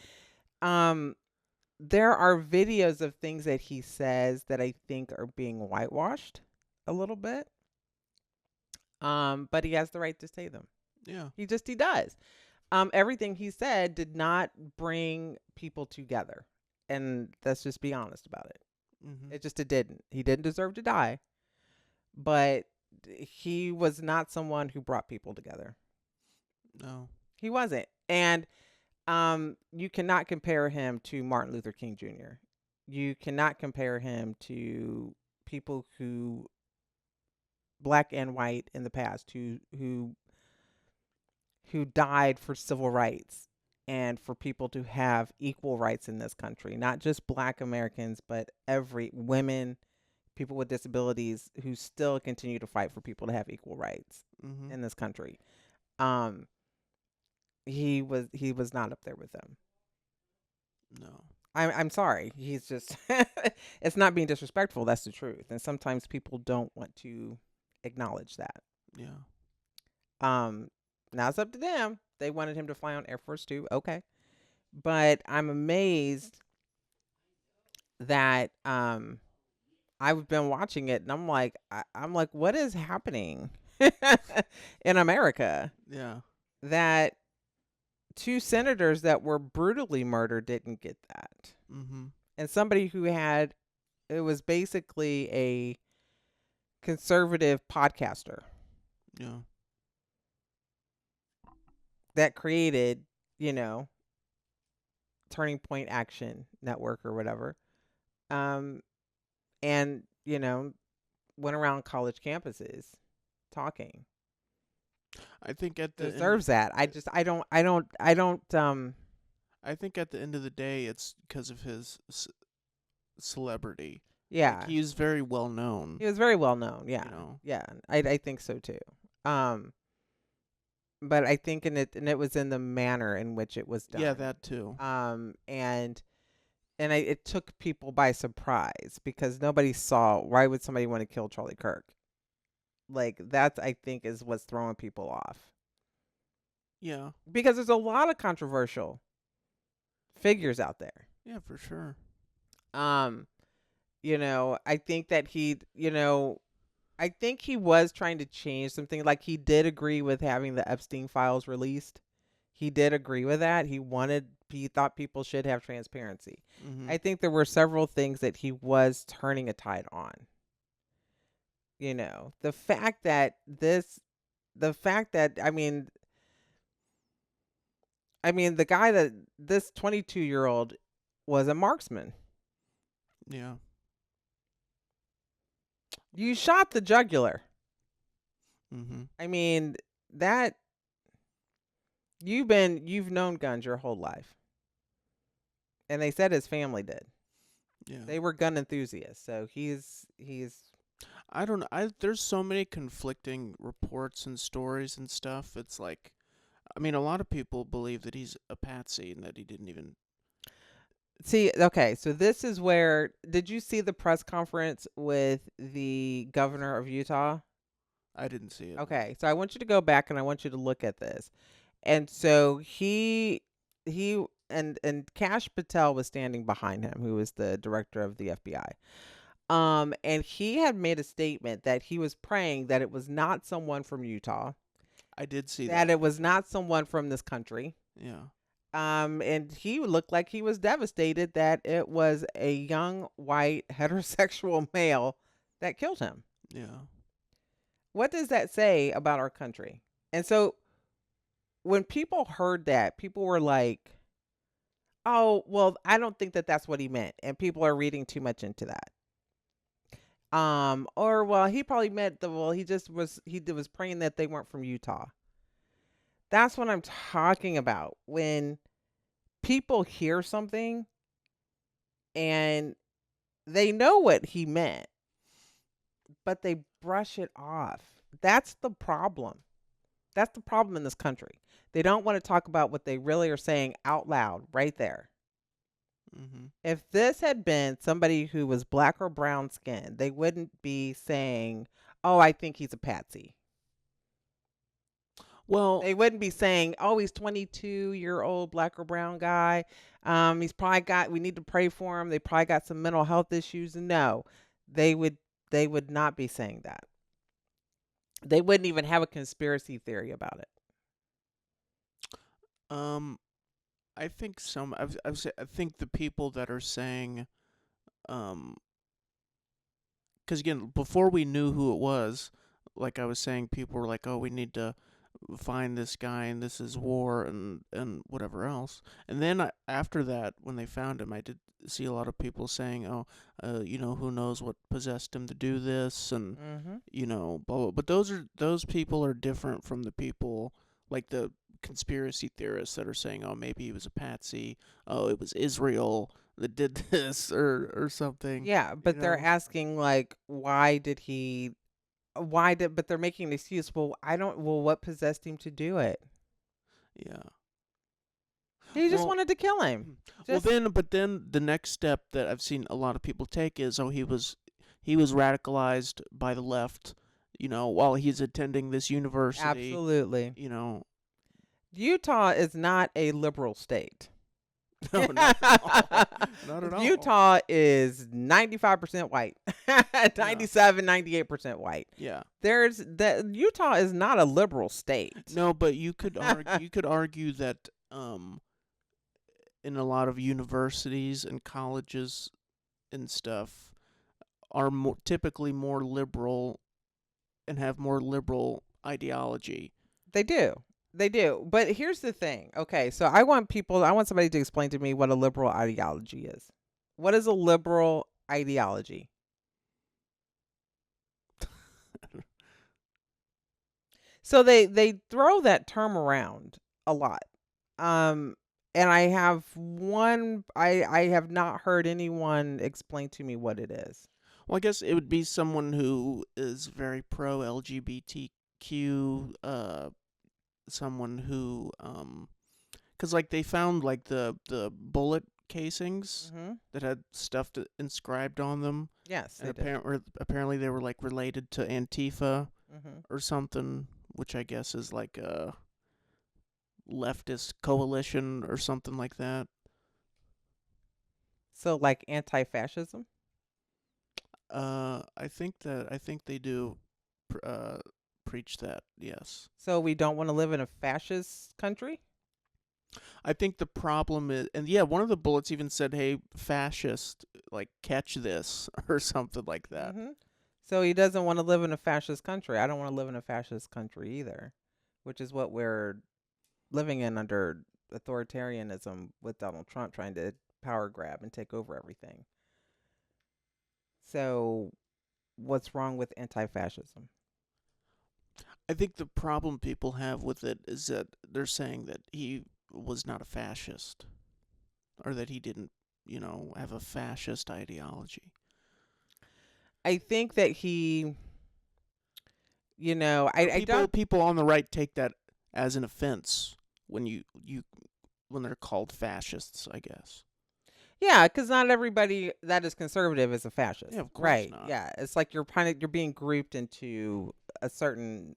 Speaker 1: There are videos of things that he says that I think are being whitewashed a little bit. But he has the right to say them.
Speaker 2: Yeah.
Speaker 1: He does. Everything he said did not bring people together. And let's just be honest about it.
Speaker 2: Mm-hmm.
Speaker 1: It didn't. He didn't deserve to die. But he was not someone who brought people together.
Speaker 2: No.
Speaker 1: He wasn't. And you cannot compare him to Martin Luther King Jr. You cannot compare him to people who, black and white in the past, who died for civil rights and for people to have equal rights in this country. Not just black Americans, but women, people with disabilities who still continue to fight for people to have equal rights in this country. He was not up there with them.
Speaker 2: No.
Speaker 1: I'm sorry. He's just it's not being disrespectful, that's the truth. And sometimes people don't want to acknowledge that.
Speaker 2: Yeah.
Speaker 1: Now it's up to them. They wanted him to fly on Air Force 2. Okay. But I'm amazed that I've been watching it and I'm like what is happening in America?
Speaker 2: Yeah.
Speaker 1: That 2 senators that were brutally murdered didn't get that.
Speaker 2: Mm-hmm.
Speaker 1: And somebody who it was basically a conservative podcaster.
Speaker 2: Yeah.
Speaker 1: That created, Turning Point Action Network or whatever. And, went around college campuses talking.
Speaker 2: I think at the
Speaker 1: deserves that. I don't.
Speaker 2: I think at the end of the day, it's because of his celebrity.
Speaker 1: Yeah,
Speaker 2: like, he was very well known.
Speaker 1: He was very well known. Yeah, yeah. I think so too. But I think it was in the manner in which it was done.
Speaker 2: Yeah, that too.
Speaker 1: And it took people by surprise because nobody saw. Why would somebody want to kill Charlie Kirk? Like that, I think, is what's throwing people off.
Speaker 2: Yeah.
Speaker 1: Because there's a lot of controversial figures out there.
Speaker 2: Yeah, for sure.
Speaker 1: I think that I think he was trying to change something. Like he did agree with having the Epstein files released. He did agree with that. He thought people should have transparency.
Speaker 2: Mm-hmm.
Speaker 1: I think there were several things that he was turning a tide on. The fact that the guy that this 22-year-old was a marksman.
Speaker 2: Yeah.
Speaker 1: You shot the jugular.
Speaker 2: Mm-hmm.
Speaker 1: I mean, that you've known guns your whole life. And they said his family did.
Speaker 2: Yeah.
Speaker 1: They were gun enthusiasts. So he's
Speaker 2: I don't know. There's so many conflicting reports and stories and stuff. It's like, I mean, a lot of people believe that he's a patsy and that he didn't even.
Speaker 1: See, okay, so this is where did you see the press conference with the governor of Utah?
Speaker 2: I didn't see it. No.
Speaker 1: Okay, so I want you to go back and I want you to look at this. And so he and Cash Patel was standing behind him, who was the director of the FBI. And he had made a statement that he was praying that it was not someone from Utah,
Speaker 2: I did see
Speaker 1: that
Speaker 2: that.
Speaker 1: it was not someone from this country.
Speaker 2: Yeah.
Speaker 1: And he looked like he was devastated that it was a young white heterosexual male that killed him.
Speaker 2: Yeah.
Speaker 1: What does that say about our country? And so when people heard that, people were like, "Oh, well, I don't think that that's what he meant." And people are reading too much into that. Or well, he probably meant the well, he was praying that they weren't from Utah. That's what I'm talking about. When people hear something and they know what he meant, but they brush it off. That's the problem. That's the problem in this country. They don't want to talk about what they really are saying out loud right there.
Speaker 2: Mhm.
Speaker 1: If this had been somebody who was black or brown skinned, they wouldn't be saying, "Oh, I think he's a patsy."
Speaker 2: Well,
Speaker 1: They wouldn't be saying, "Oh, he's 22-year-old black or brown guy. He's probably got. We need to pray for him. They probably got some mental health issues." No, they would. They would not be saying that. They wouldn't even have a conspiracy theory about it.
Speaker 2: um, I think I think the people that are saying, um, because again, before we knew who it was, like I was saying, people were like, "Oh, we need to find this guy, and this is war, and whatever else." And then after that, when they found him, I did see a lot of people saying, "Oh, who knows what possessed him to do this," and
Speaker 1: Hmm.
Speaker 2: blah, blah. But those people are different from the people like the conspiracy theorists that are saying, "Oh, maybe he was a patsy. Oh, it was Israel that did this, or something."
Speaker 1: Yeah,
Speaker 2: You
Speaker 1: but they're
Speaker 2: know?
Speaker 1: asking like, why did he? Why did? But they're making an excuse. Well, I don't. Well, what possessed him to do it?
Speaker 2: Yeah.
Speaker 1: He just
Speaker 2: Well,
Speaker 1: wanted to kill him.
Speaker 2: well
Speaker 1: Just
Speaker 2: then the next step that I've seen a lot of people take is, oh, he was radicalized by the left, while he's attending this university,
Speaker 1: absolutely.
Speaker 2: you know.
Speaker 1: Utah is not a liberal state.
Speaker 2: No, not at all. Not at all.
Speaker 1: Utah is 95% white,
Speaker 2: Yeah.
Speaker 1: 97, 98% white.
Speaker 2: Yeah.
Speaker 1: There's that Utah is not a liberal state.
Speaker 2: No, but you could argue that in a lot of universities and colleges and stuff are typically more liberal and have more liberal ideology.
Speaker 1: They do. They do. But here's the thing. Okay, so I want somebody to explain to me what a liberal ideology is. What is a liberal ideology? So they throw that term around a lot. Um and I have not heard anyone explain to me what it is.
Speaker 2: Well, I guess it would be someone who is very pro LGBTQ, someone who cuz like they found like the bullet casings
Speaker 1: Mhm.
Speaker 2: that had stuff inscribed on them,
Speaker 1: Yes,
Speaker 2: and
Speaker 1: they did.
Speaker 2: apparently they were like related to Antifa
Speaker 1: Mhm.
Speaker 2: or something, which I guess is like a leftist coalition or something like that.
Speaker 1: So like anti-fascism?
Speaker 2: I think they do pr- uh preach that. Yes.
Speaker 1: So we don't want to live in a fascist country?
Speaker 2: I think the problem is, and yeah, one of the bullets even said, "Hey, fascist, like catch this," or something like that.
Speaker 1: Mhm. So he doesn't want to live in a fascist country. I don't want to live in a fascist country either, which is what we're living in under authoritarianism with Donald Trump trying to power grab and take over everything. So what's wrong with anti-fascism?
Speaker 2: I think the problem people have with it is that they're saying that he was not a fascist, or that he didn't, have a fascist ideology.
Speaker 1: I think that he,
Speaker 2: Or
Speaker 1: I don't.
Speaker 2: people on the right take that as an offense when you when they're called fascists, I guess.
Speaker 1: Yeah, because not everybody that is conservative is a fascist,
Speaker 2: Yeah, of course
Speaker 1: right?
Speaker 2: not.
Speaker 1: Yeah, it's like you're being grouped into a certain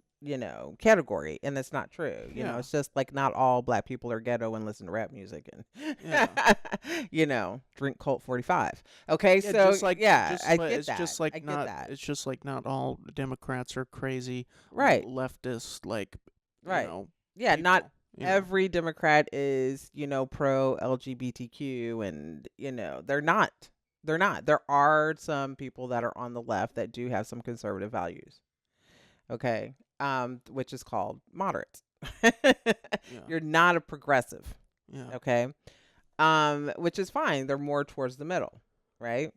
Speaker 1: category, and it's not true.
Speaker 2: Yeah.
Speaker 1: It's just like not all black people are ghetto and listen to rap music and
Speaker 2: Yeah.
Speaker 1: drink Colt 45. Okay,
Speaker 2: Yeah,
Speaker 1: so yeah, I get
Speaker 2: it's
Speaker 1: that.
Speaker 2: just like
Speaker 1: I get
Speaker 2: not
Speaker 1: that.
Speaker 2: it's just like not all Democrats are crazy
Speaker 1: Right,
Speaker 2: leftist like,
Speaker 1: right. Yeah, not
Speaker 2: people, you know.
Speaker 1: every Democrat is pro LGBTQ, and they're not. They're not. There are some people that are on the left that do have some conservative values. Okay. Which is called moderates.
Speaker 2: Yeah.
Speaker 1: You're not a progressive.
Speaker 2: Yeah.
Speaker 1: Okay. Which is fine. They're more towards the middle, right?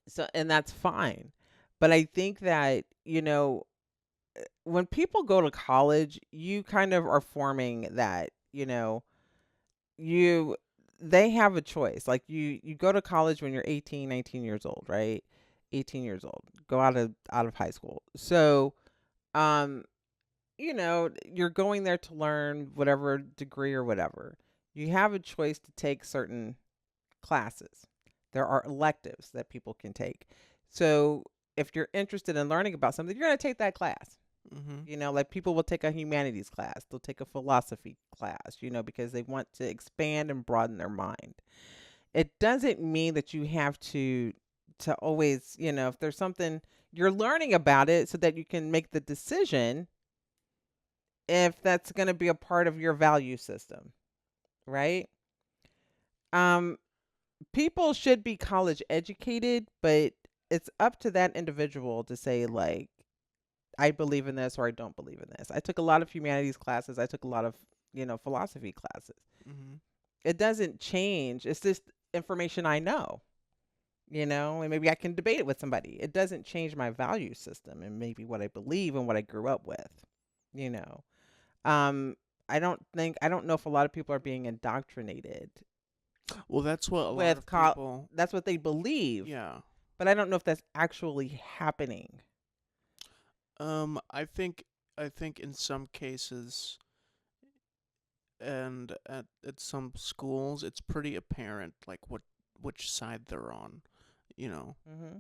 Speaker 1: So, and that's fine. But I think that, when people go to college, you kind of are forming that, you they have a choice. Like you go to college when you're 18, 19 years old, right? 18 years old. Go out of high school. So, um you're going there to learn whatever degree or whatever. You have a choice to take certain classes. There are electives that people can take. So, if you're interested in learning about something, you're going to take that class.
Speaker 2: Mhm.
Speaker 1: Like people will take a humanities class, they'll take a philosophy class, because they want to expand and broaden their mind. It doesn't mean that you have to always, if there's something you're learning about it so that you can make the decision if that's going to be a part of your value system, right? Um People should be college educated, but it's up to that individual to say like I believe in this or I don't believe in this. I took a lot of humanities classes. I took a lot of, philosophy classes.
Speaker 2: Mhm.
Speaker 1: It doesn't change. It's just information I know, and maybe I can debate it with somebody. It doesn't change my value system and maybe what I believe and what I grew up with, you know. Um, I don't know if a lot of people are being indoctrinated
Speaker 2: Well, that's what a lot
Speaker 1: with
Speaker 2: of people.
Speaker 1: that's what they believe,
Speaker 2: Yeah.
Speaker 1: but I don't know if that's actually happening.
Speaker 2: I think in some cases and at some schools it's pretty apparent like which side they're on, you know.
Speaker 1: Hmm.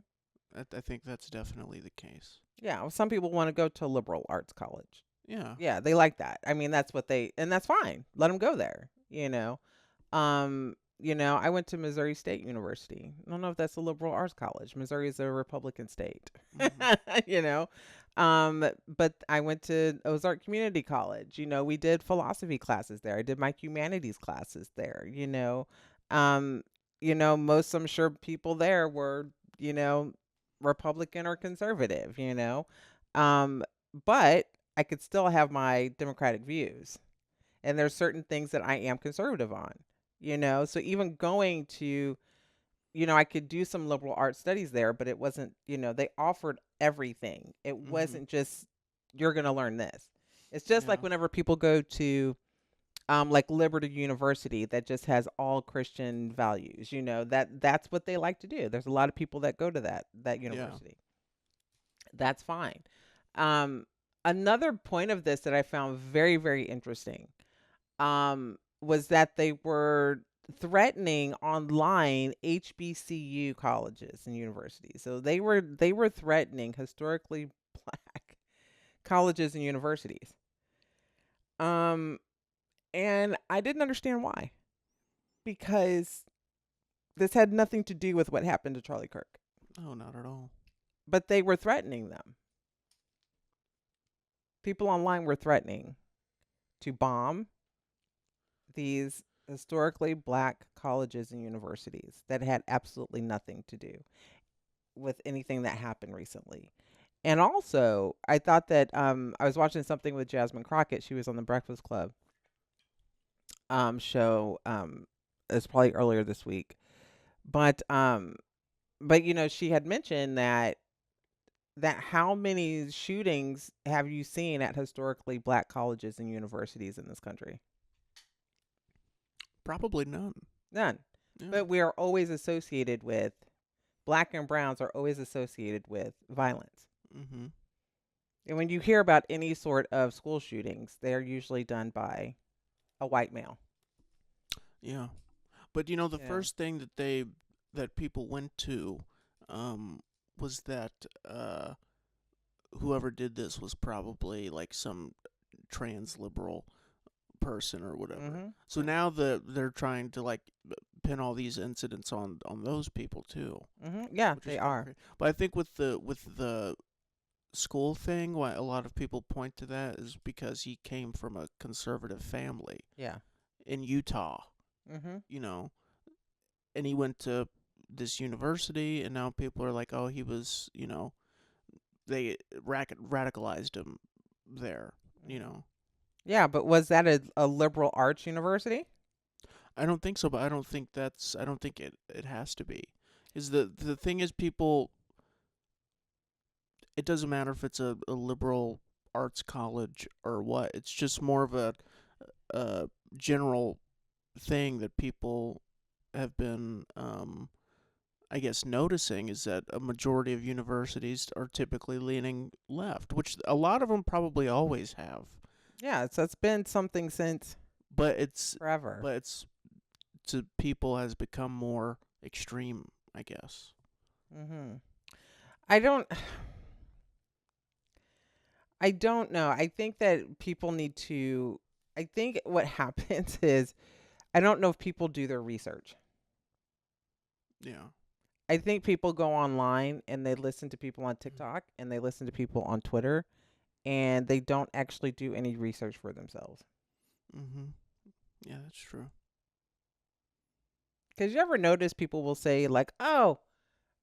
Speaker 2: I think that's definitely the case.
Speaker 1: Yeah, well, some people want to go to a liberal arts college.
Speaker 2: Yeah.
Speaker 1: Yeah, they like that. I mean, that's what and that's fine. Let them go there. I went to Missouri State University. I don't know if that's a liberal arts college. Missouri is a Republican state.
Speaker 2: Mhm.
Speaker 1: you know. But I went to Ozark Community College. We did philosophy classes there. I did my humanities classes there. Um, most I'm sure people there were, you know, Republican or conservative. Um, but I could still have my democratic views. And there's certain things that I am conservative on. So even going to, I could do some liberal arts studies there, but it wasn't, they offered everything. It
Speaker 2: Mhm.
Speaker 1: wasn't just you're going to learn this. It's just like
Speaker 2: Yeah.
Speaker 1: whenever people go to like Liberty University that just has all Christian values, that's what they like to do. There's a lot of people that go to that
Speaker 2: Yeah.
Speaker 1: university. That's fine. Um, Another point of this that I found very, very interesting was that they were threatening online HBCU colleges and universities. So they were threatening historically black colleges and universities. Um, and I didn't understand why, because this had nothing to do with what happened to Charlie Kirk,
Speaker 2: Oh, not at all.
Speaker 1: but they were threatening them. People online were threatening to bomb these historically black colleges and universities that had absolutely nothing to do with anything that happened recently. And also, I thought that I was watching something with Jasmine Crockett. She was on the Breakfast Club show. It's probably earlier this week, but she had mentioned that how many shootings have you seen at historically black colleges and universities in this country?
Speaker 2: Probably none.
Speaker 1: None.
Speaker 2: Yeah.
Speaker 1: But we are always associated with black and browns are always associated with violence.
Speaker 2: Mhm.
Speaker 1: And when you hear about any sort of school shootings, they are usually done by a white male.
Speaker 2: Yeah. But you know, the
Speaker 1: Yeah.
Speaker 2: first thing that people went to, um, was that whoever did this was probably like some trans liberal person or whatever.
Speaker 1: Mhm.
Speaker 2: So now they're trying to like pin all these incidents on those people too,
Speaker 1: Mhm. Yeah,
Speaker 2: which is
Speaker 1: they
Speaker 2: kind of
Speaker 1: are.
Speaker 2: crazy. But I think with the school thing, why a lot of people point to that is because he came from a conservative family
Speaker 1: Yeah.
Speaker 2: in Utah,
Speaker 1: Mhm.
Speaker 2: you know, and he went to this university, and now people are like, oh, he was, they radicalized him there, you
Speaker 1: Mhm.
Speaker 2: know.
Speaker 1: Yeah, but was that a liberal arts university?
Speaker 2: I don't think so, but I don't think it has to be. Is the thing is people, it doesn't matter if it's a liberal arts college or what. It's just more of a general thing that people have been, I guess, noticing is that a majority of universities are typically leaning left, which a lot of them probably always have.
Speaker 1: Yeah, so it's been something since
Speaker 2: But it's
Speaker 1: forever.
Speaker 2: but it's to people has become more extreme, I guess.
Speaker 1: Mhm. I don't I don't know. I think that people need to I think what happens is I don't know if people do their research.
Speaker 2: Yeah.
Speaker 1: I think people go online and they listen to people on TikTok and they listen to people on Twitter and they don't actually do any research for themselves.
Speaker 2: Mhm. Yeah, that's true.
Speaker 1: Because you ever notice people will say, like, oh,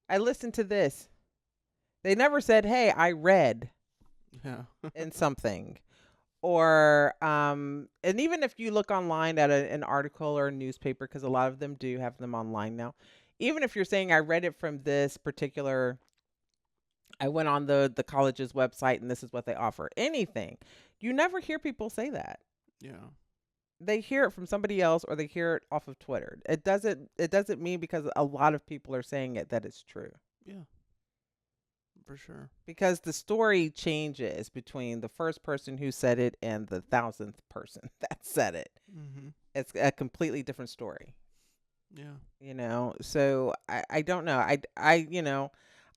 Speaker 1: I listened to this. They never said, hey, I read
Speaker 2: Yeah.
Speaker 1: in something. Or, and even if you look online at an article or a newspaper, because a lot of them do have them online now, even if you're saying, I read it from this particular, I went on the college's website and this is what they offer, anything, you never hear people say that.
Speaker 2: Yeah.
Speaker 1: They hear it from somebody else or they hear it off of Twitter. It doesn't mean because a lot of people are saying it that it's true.
Speaker 2: Yeah, for sure.
Speaker 1: Because the story changes between the first person who said it and the thousandth person that said it.
Speaker 2: Mhm.
Speaker 1: It's a completely different story,
Speaker 2: Yeah.
Speaker 1: so I don't know.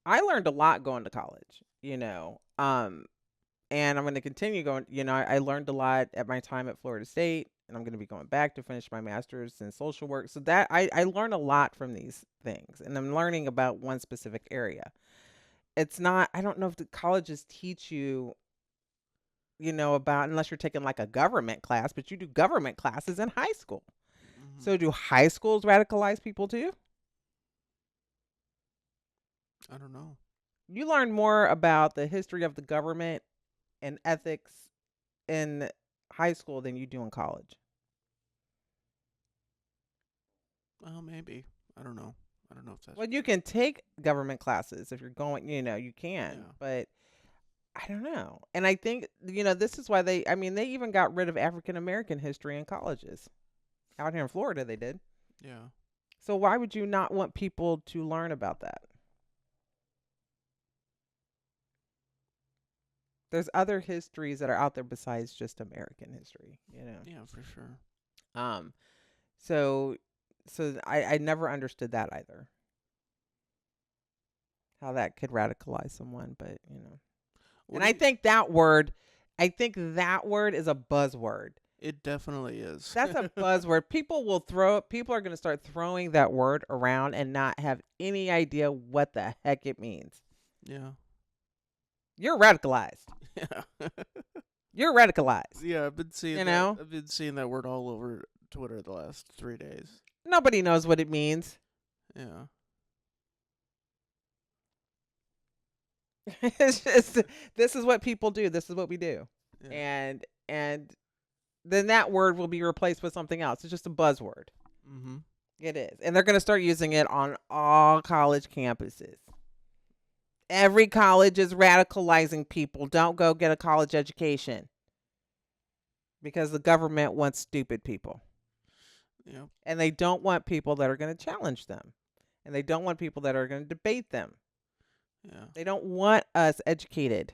Speaker 1: I learned a lot going to college, and I'm going to continue going. I learned a lot at my time at Florida State, and I'm going to be going back to finish my master's in social work. So that I learn a lot from these things, and I'm learning about one specific area. It's not, I don't know if the colleges teach you, about, unless you're taking like a government class, but you do government classes in high school.
Speaker 2: Mhm.
Speaker 1: So do high schools radicalize people too?
Speaker 2: I don't know.
Speaker 1: You learn more about the history of the government and ethics in high school than you do in college.
Speaker 2: Well, maybe. I don't know. I don't know if that's
Speaker 1: Well, you
Speaker 2: true.
Speaker 1: can take government classes if you're going, you can,
Speaker 2: Yeah.
Speaker 1: but I don't know. And I think, this is why I mean, they even got rid of African American history in colleges. Out here in Florida, they did.
Speaker 2: Yeah.
Speaker 1: So why would you not want people to learn about that? There's other histories that are out there besides just American history.
Speaker 2: Yeah, for sure.
Speaker 1: Um, so I never understood that either. How that could radicalize someone, but.
Speaker 2: What
Speaker 1: And
Speaker 2: do
Speaker 1: I
Speaker 2: you
Speaker 1: think that word is a buzzword.
Speaker 2: It definitely is.
Speaker 1: That's a buzzword. People are going to start throwing that word around and not have any idea what the heck it means.
Speaker 2: Yeah.
Speaker 1: You're radicalized.
Speaker 2: Yeah.
Speaker 1: You're radicalized.
Speaker 2: Yeah, I've been seeing
Speaker 1: You
Speaker 2: that.
Speaker 1: know,
Speaker 2: I've been seeing that word all over Twitter the last 3 days.
Speaker 1: nobody knows what it means.
Speaker 2: Yeah.
Speaker 1: It's just, this is what people do. This is what we do.
Speaker 2: Yeah.
Speaker 1: And then that word will be replaced with something else. It's just a buzzword.
Speaker 2: Mhm.
Speaker 1: It is. And they're going to start using it on all college campuses. Every college is radicalizing people. Don't go get a college education because the government wants stupid people.
Speaker 2: Yep.
Speaker 1: And they don't want people that are going to challenge them. and they don't want people that are going to debate them.
Speaker 2: Yeah.
Speaker 1: They don't want us educated.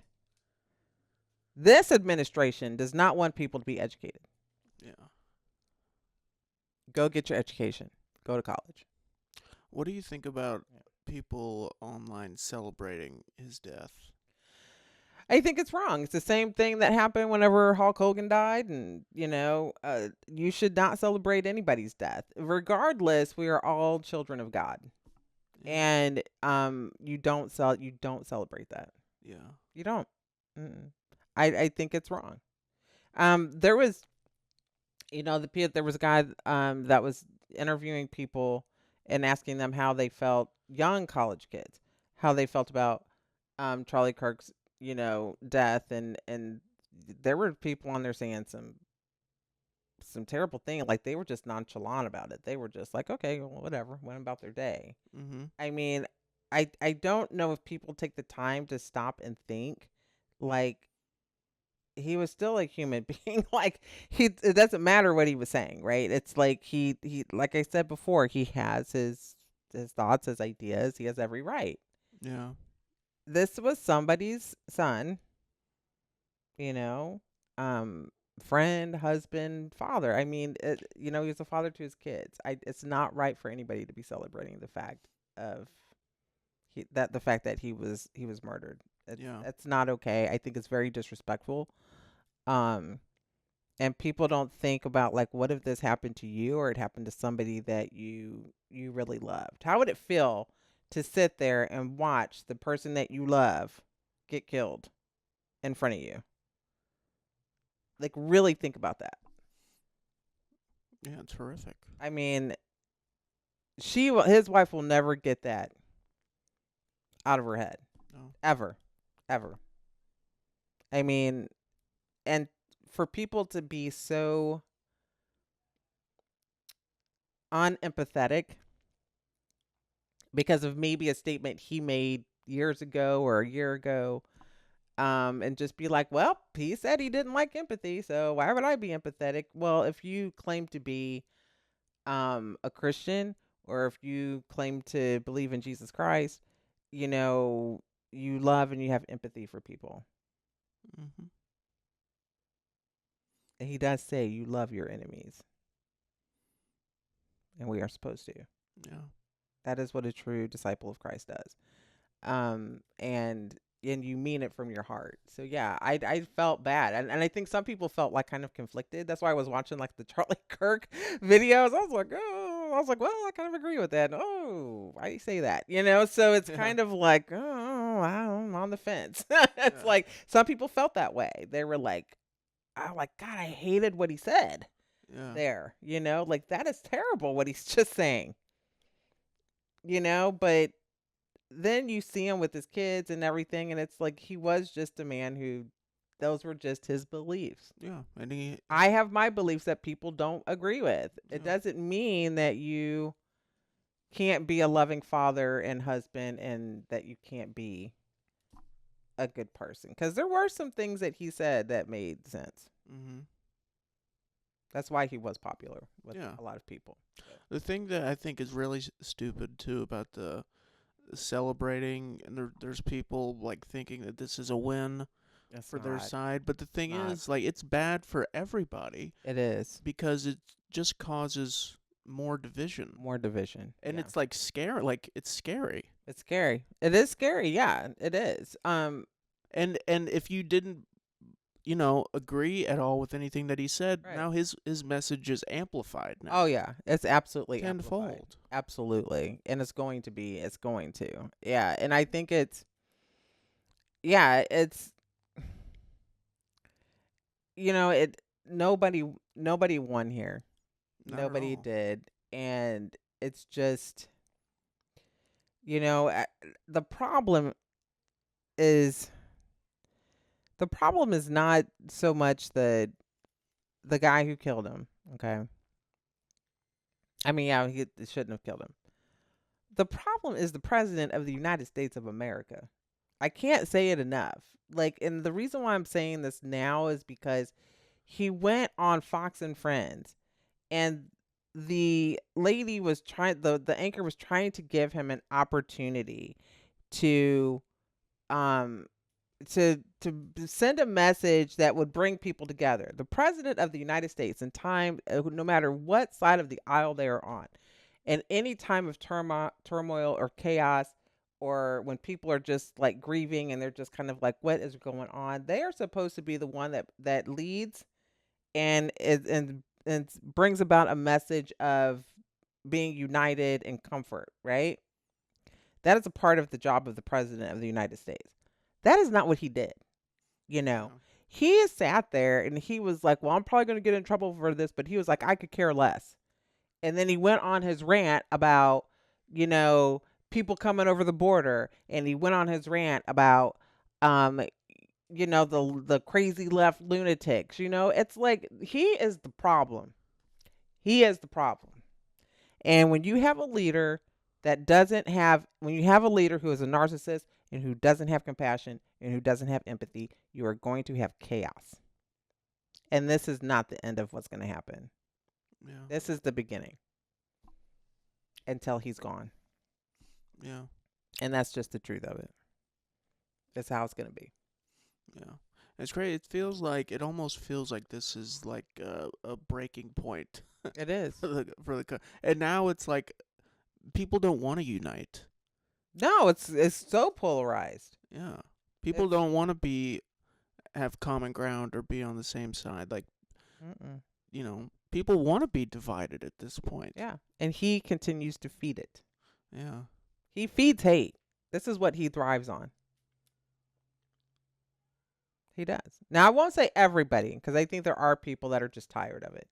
Speaker 1: This administration does not want people to be educated.
Speaker 2: Yeah.
Speaker 1: Go get your education. Go to college.
Speaker 2: What do you think about people online celebrating his death?
Speaker 1: I think it's wrong. It's the same thing that happened whenever Hulk Hogan died, and you should not celebrate anybody's death. Regardless, we are all children of God,
Speaker 2: Yeah.
Speaker 1: and you don't celebrate that.
Speaker 2: Yeah.
Speaker 1: You don't. Mm-mm. I think it's wrong. There was, there was a guy that was interviewing people and asking them how they felt, young college kids, how they felt about Charlie Kirk's, death, and there were people on there saying some terrible thing, like they were just nonchalant about it. They were just like, okay, well, whatever, went about their day.
Speaker 2: Mm-hmm.
Speaker 1: I mean, I don't know if people take the time to stop and think, like, he was still a human being. Like, it doesn't matter what he was saying, right? It's like he like I said before, he has his thoughts, his ideas. He has every right.
Speaker 2: Yeah.
Speaker 1: This was somebody's son, you know, friend, husband, father. I mean, he was a father to his kids. It's not right for anybody to be celebrating the fact of the fact that he was murdered.
Speaker 2: Yeah.
Speaker 1: That's not okay. I think it's very disrespectful. Um, and people don't think about, like, what if this happened to you, or it happened to somebody that you really loved? How would it feel to sit there and watch the person that you love get killed in front of you? Like, really think about that.
Speaker 2: Yeah, it's horrific.
Speaker 1: I mean, his wife will never get that out of her head.
Speaker 2: No.
Speaker 1: Ever. Ever. I mean, and for people to be so unempathetic because of maybe a statement he made years ago or a year ago, and just be like, well, he said he didn't like empathy, so why would I be empathetic? Well, if you claim to be a Christian, or if you claim to believe in Jesus Christ, you love and you have empathy for people.
Speaker 2: Mm-hmm.
Speaker 1: And he does say you love your enemies. And we are supposed to.
Speaker 2: Yeah.
Speaker 1: That is what a true disciple of Christ does. And you mean it from your heart. So yeah, I felt bad, and I think some people felt like kind of conflicted. That's why I was watching like the Charlie Kirk videos. I was like, well, I kind of agree with that. Oh, why do you say that? So it's kind of like, oh, I'm on the fence. It's like some people felt that way. They were like, oh, like, God, I hated what he said.
Speaker 2: Yeah.
Speaker 1: There, like, that is terrible what he's just saying. But then you see him with his kids and everything, and it's like he was just a man who, those were just his beliefs.
Speaker 2: Yeah, and
Speaker 1: I have my beliefs that people don't agree with. It
Speaker 2: Yeah.
Speaker 1: doesn't mean that you can't be a loving father and husband, and that you can't be a good person. Because there were some things that he said that made sense.
Speaker 2: Mm-hmm.
Speaker 1: That's why he was popular with
Speaker 2: Yeah.
Speaker 1: a lot of people.
Speaker 2: The thing that I think is really stupid too about the celebrating, and there's people like thinking that this is a win
Speaker 1: It's
Speaker 2: for their
Speaker 1: not.
Speaker 2: side, but the thing
Speaker 1: Not.
Speaker 2: is, like, it's bad for everybody
Speaker 1: It is.
Speaker 2: because it just causes more division.
Speaker 1: More division.
Speaker 2: And
Speaker 1: Yeah.
Speaker 2: it's like scary. Like, it's scary.
Speaker 1: It's scary. It is scary. Yeah, it is.
Speaker 2: And if you didn't, agree at all with anything that he said,
Speaker 1: Right.
Speaker 2: now his message is amplified now.
Speaker 1: Oh yeah, it's absolutely amplified.
Speaker 2: Tenfold.
Speaker 1: Absolutely, and it's going to be. It's going to. Yeah, and I think it's. Yeah, it's. Nobody won here.
Speaker 2: Not at
Speaker 1: Nobody
Speaker 2: all.
Speaker 1: did, and it's just. The problem is. The problem is not so much the guy who killed him. Okay. I mean, yeah, he shouldn't have killed him. The problem is the president of the United States of America. I can't say it enough. Like, and the reason why I'm saying this now is because he went on Fox and Friends, and the lady was trying the anchor was trying to give him an opportunity to um send a message that would bring people together. The president of the United States, in time, no matter what side of the aisle they are on, in any time of turmoil or chaos, or when people are just like grieving and they're just kind of like, what is going on? They are supposed to be the one that leads and brings about a message of being united and comfort, right? That is a part of the job of the president of the United States. That is not what he did. You know,
Speaker 2: Yeah.
Speaker 1: he sat there and he was like, well, I'm probably going to get in trouble for this, but he was like, I could care less. And then he went on his rant about, you know, people coming over the border. And he went on his rant about, um, the crazy left lunatics. It's like he is the problem. He is the problem. And when you have a leader when you have a leader who is a narcissist and who doesn't have compassion and who doesn't have empathy, you are going to have chaos. And this is not the end of what's going to happen.
Speaker 2: Yeah.
Speaker 1: This is the beginning until he's gone.
Speaker 2: Yeah.
Speaker 1: And that's just the truth of it. That's how it's going to be.
Speaker 2: Yeah. It's great. It almost feels like this is like a breaking point
Speaker 1: It is.
Speaker 2: and now it's like people don't want to unite.
Speaker 1: No, it's so polarized.
Speaker 2: Yeah. People
Speaker 1: It's-
Speaker 2: don't want to have common ground or be on the same side. Like,
Speaker 1: Mm-mm.
Speaker 2: people want to be divided at this point.
Speaker 1: Yeah. And he continues to feed it.
Speaker 2: Yeah.
Speaker 1: He feeds hate. This is what he thrives on. He does. Now, I won't say everybody because I think there are people that are just tired of it.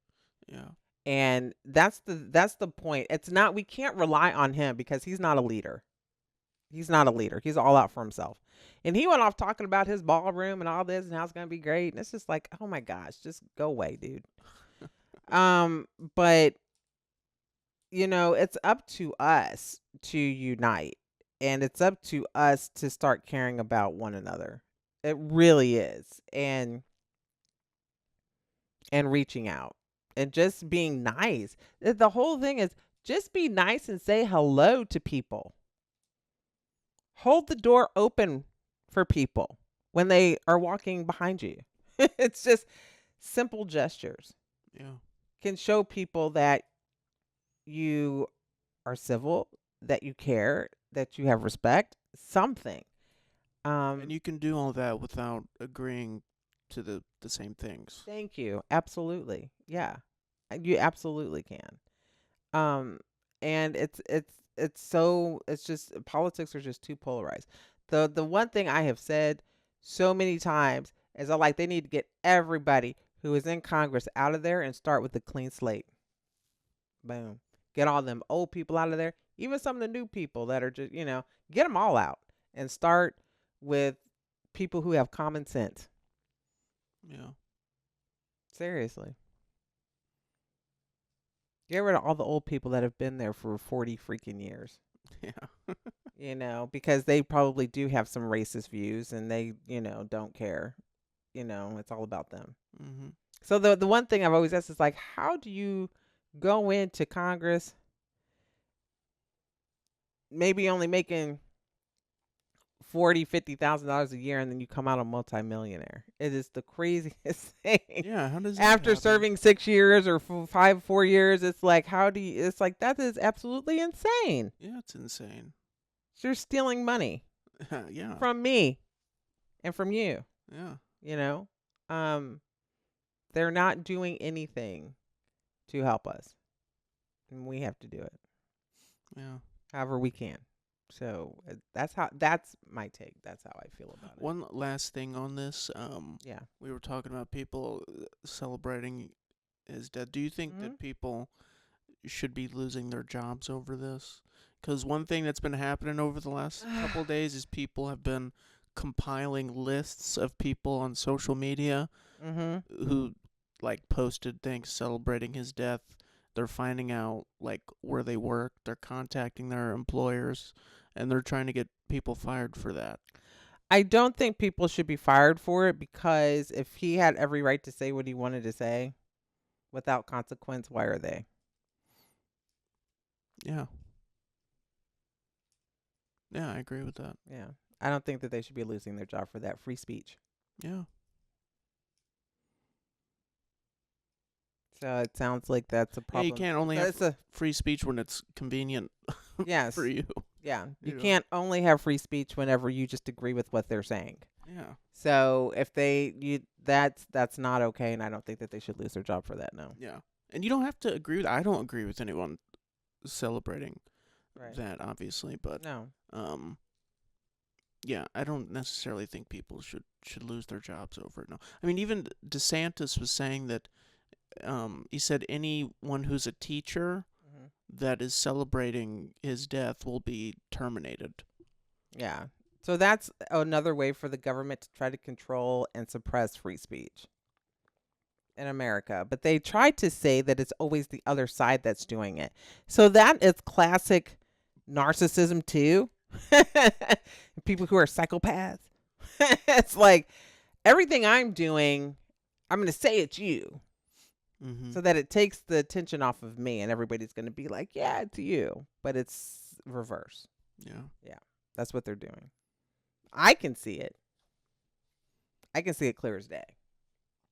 Speaker 2: Yeah.
Speaker 1: And that's the point. It's not we can't rely on him because he's not a leader. He's not a leader. He's all out for himself. And he went off talking about his ballroom and all this and how it's going to be great. And it's just like, "Oh my gosh, just go away, dude." But it's up to us to unite, and it's up to us to start caring about one another. It really is. And reaching out and just being nice. The whole thing is just be nice and say hello to people. Hold the door open for people when they are walking behind you. It's just simple gestures
Speaker 2: Yeah.
Speaker 1: can show people that you are civil, that you care, that you have respect, something.
Speaker 2: And you can do all that without agreeing to the same things.
Speaker 1: Thank you. Absolutely. Yeah. You absolutely can. Um and it's just politics are just too polarized. The one thing I have said so many times is they need to get everybody who is in Congress out of there and start with a clean slate. Boom. Get all them old people out of there, even some of the new people that are just, get them all out and start with people who have common sense.
Speaker 2: Yeah.
Speaker 1: Seriously. Get rid of all the old people that have been there for 40 freaking years.
Speaker 2: Yeah.
Speaker 1: Because they probably do have some racist views and they, don't care. It's all about them.
Speaker 2: Mm-hmm.
Speaker 1: So the one thing I've always asked is like, how do you go into Congress maybe only making $40,000-$50,000 a year and then you come out a multimillionaire? It is the craziest thing.
Speaker 2: Yeah. How does that
Speaker 1: After
Speaker 2: happen?
Speaker 1: serving 6 years or 4 years, it's like, it's like, that is absolutely insane.
Speaker 2: Yeah, it's insane.
Speaker 1: You're stealing money
Speaker 2: Yeah.
Speaker 1: from me and from you.
Speaker 2: Yeah.
Speaker 1: They're not doing anything to help us, and we have to do it
Speaker 2: Yeah.
Speaker 1: however we can. So that's my take. That's how I feel about it.
Speaker 2: One last thing on this.
Speaker 1: Yeah.
Speaker 2: We were talking about people celebrating his death. Do you think
Speaker 1: Mhm.
Speaker 2: that people should be losing their jobs over this? Because one thing that's been happening over the last couple of days is people have been compiling lists of people on social media
Speaker 1: Mhm.
Speaker 2: who posted things celebrating his death. They're finding out where they work. They're contacting their employers, and they're trying to get people fired for that.
Speaker 1: I don't think people should be fired for it because if he had every right to say what he wanted to say without consequence, why are they?
Speaker 2: Yeah. Yeah, I agree with that.
Speaker 1: Yeah. I don't think that they should be losing their job for that free speech.
Speaker 2: Yeah.
Speaker 1: So it sounds like that's a
Speaker 2: Yeah, you
Speaker 1: problem.
Speaker 2: can't only have
Speaker 1: That's a
Speaker 2: free speech when it's convenient for
Speaker 1: yes.
Speaker 2: you.
Speaker 1: Yeah. You
Speaker 2: You know.
Speaker 1: can't only have free speech whenever you just agree with what they're saying.
Speaker 2: Yeah.
Speaker 1: So if that's not okay, and I don't think that they should lose their job for that. No.
Speaker 2: Yeah. And you don't have to agree with. I don't agree with anyone celebrating
Speaker 1: Right.
Speaker 2: that, obviously, but
Speaker 1: No.
Speaker 2: um, yeah, I don't necessarily think people should lose their jobs over it. No, I mean even DeSantis was saying that he said anyone who's a teacher
Speaker 1: Hmm.
Speaker 2: that is celebrating his death will be terminated.
Speaker 1: Yeah. So that's another way for the government to try to control and suppress free speech in America. But they try to say that it's always the other side that's doing it. So that is classic narcissism too. People who are psychopaths. It's like everything I'm doing, I'm going to say it's you
Speaker 2: Mm-hmm.
Speaker 1: so that it takes the attention off of me and everybody's going to be like, yeah, it's you. But it's reverse.
Speaker 2: Yeah.
Speaker 1: Yeah. That's what they're doing. I can see it. I can see it clear as day.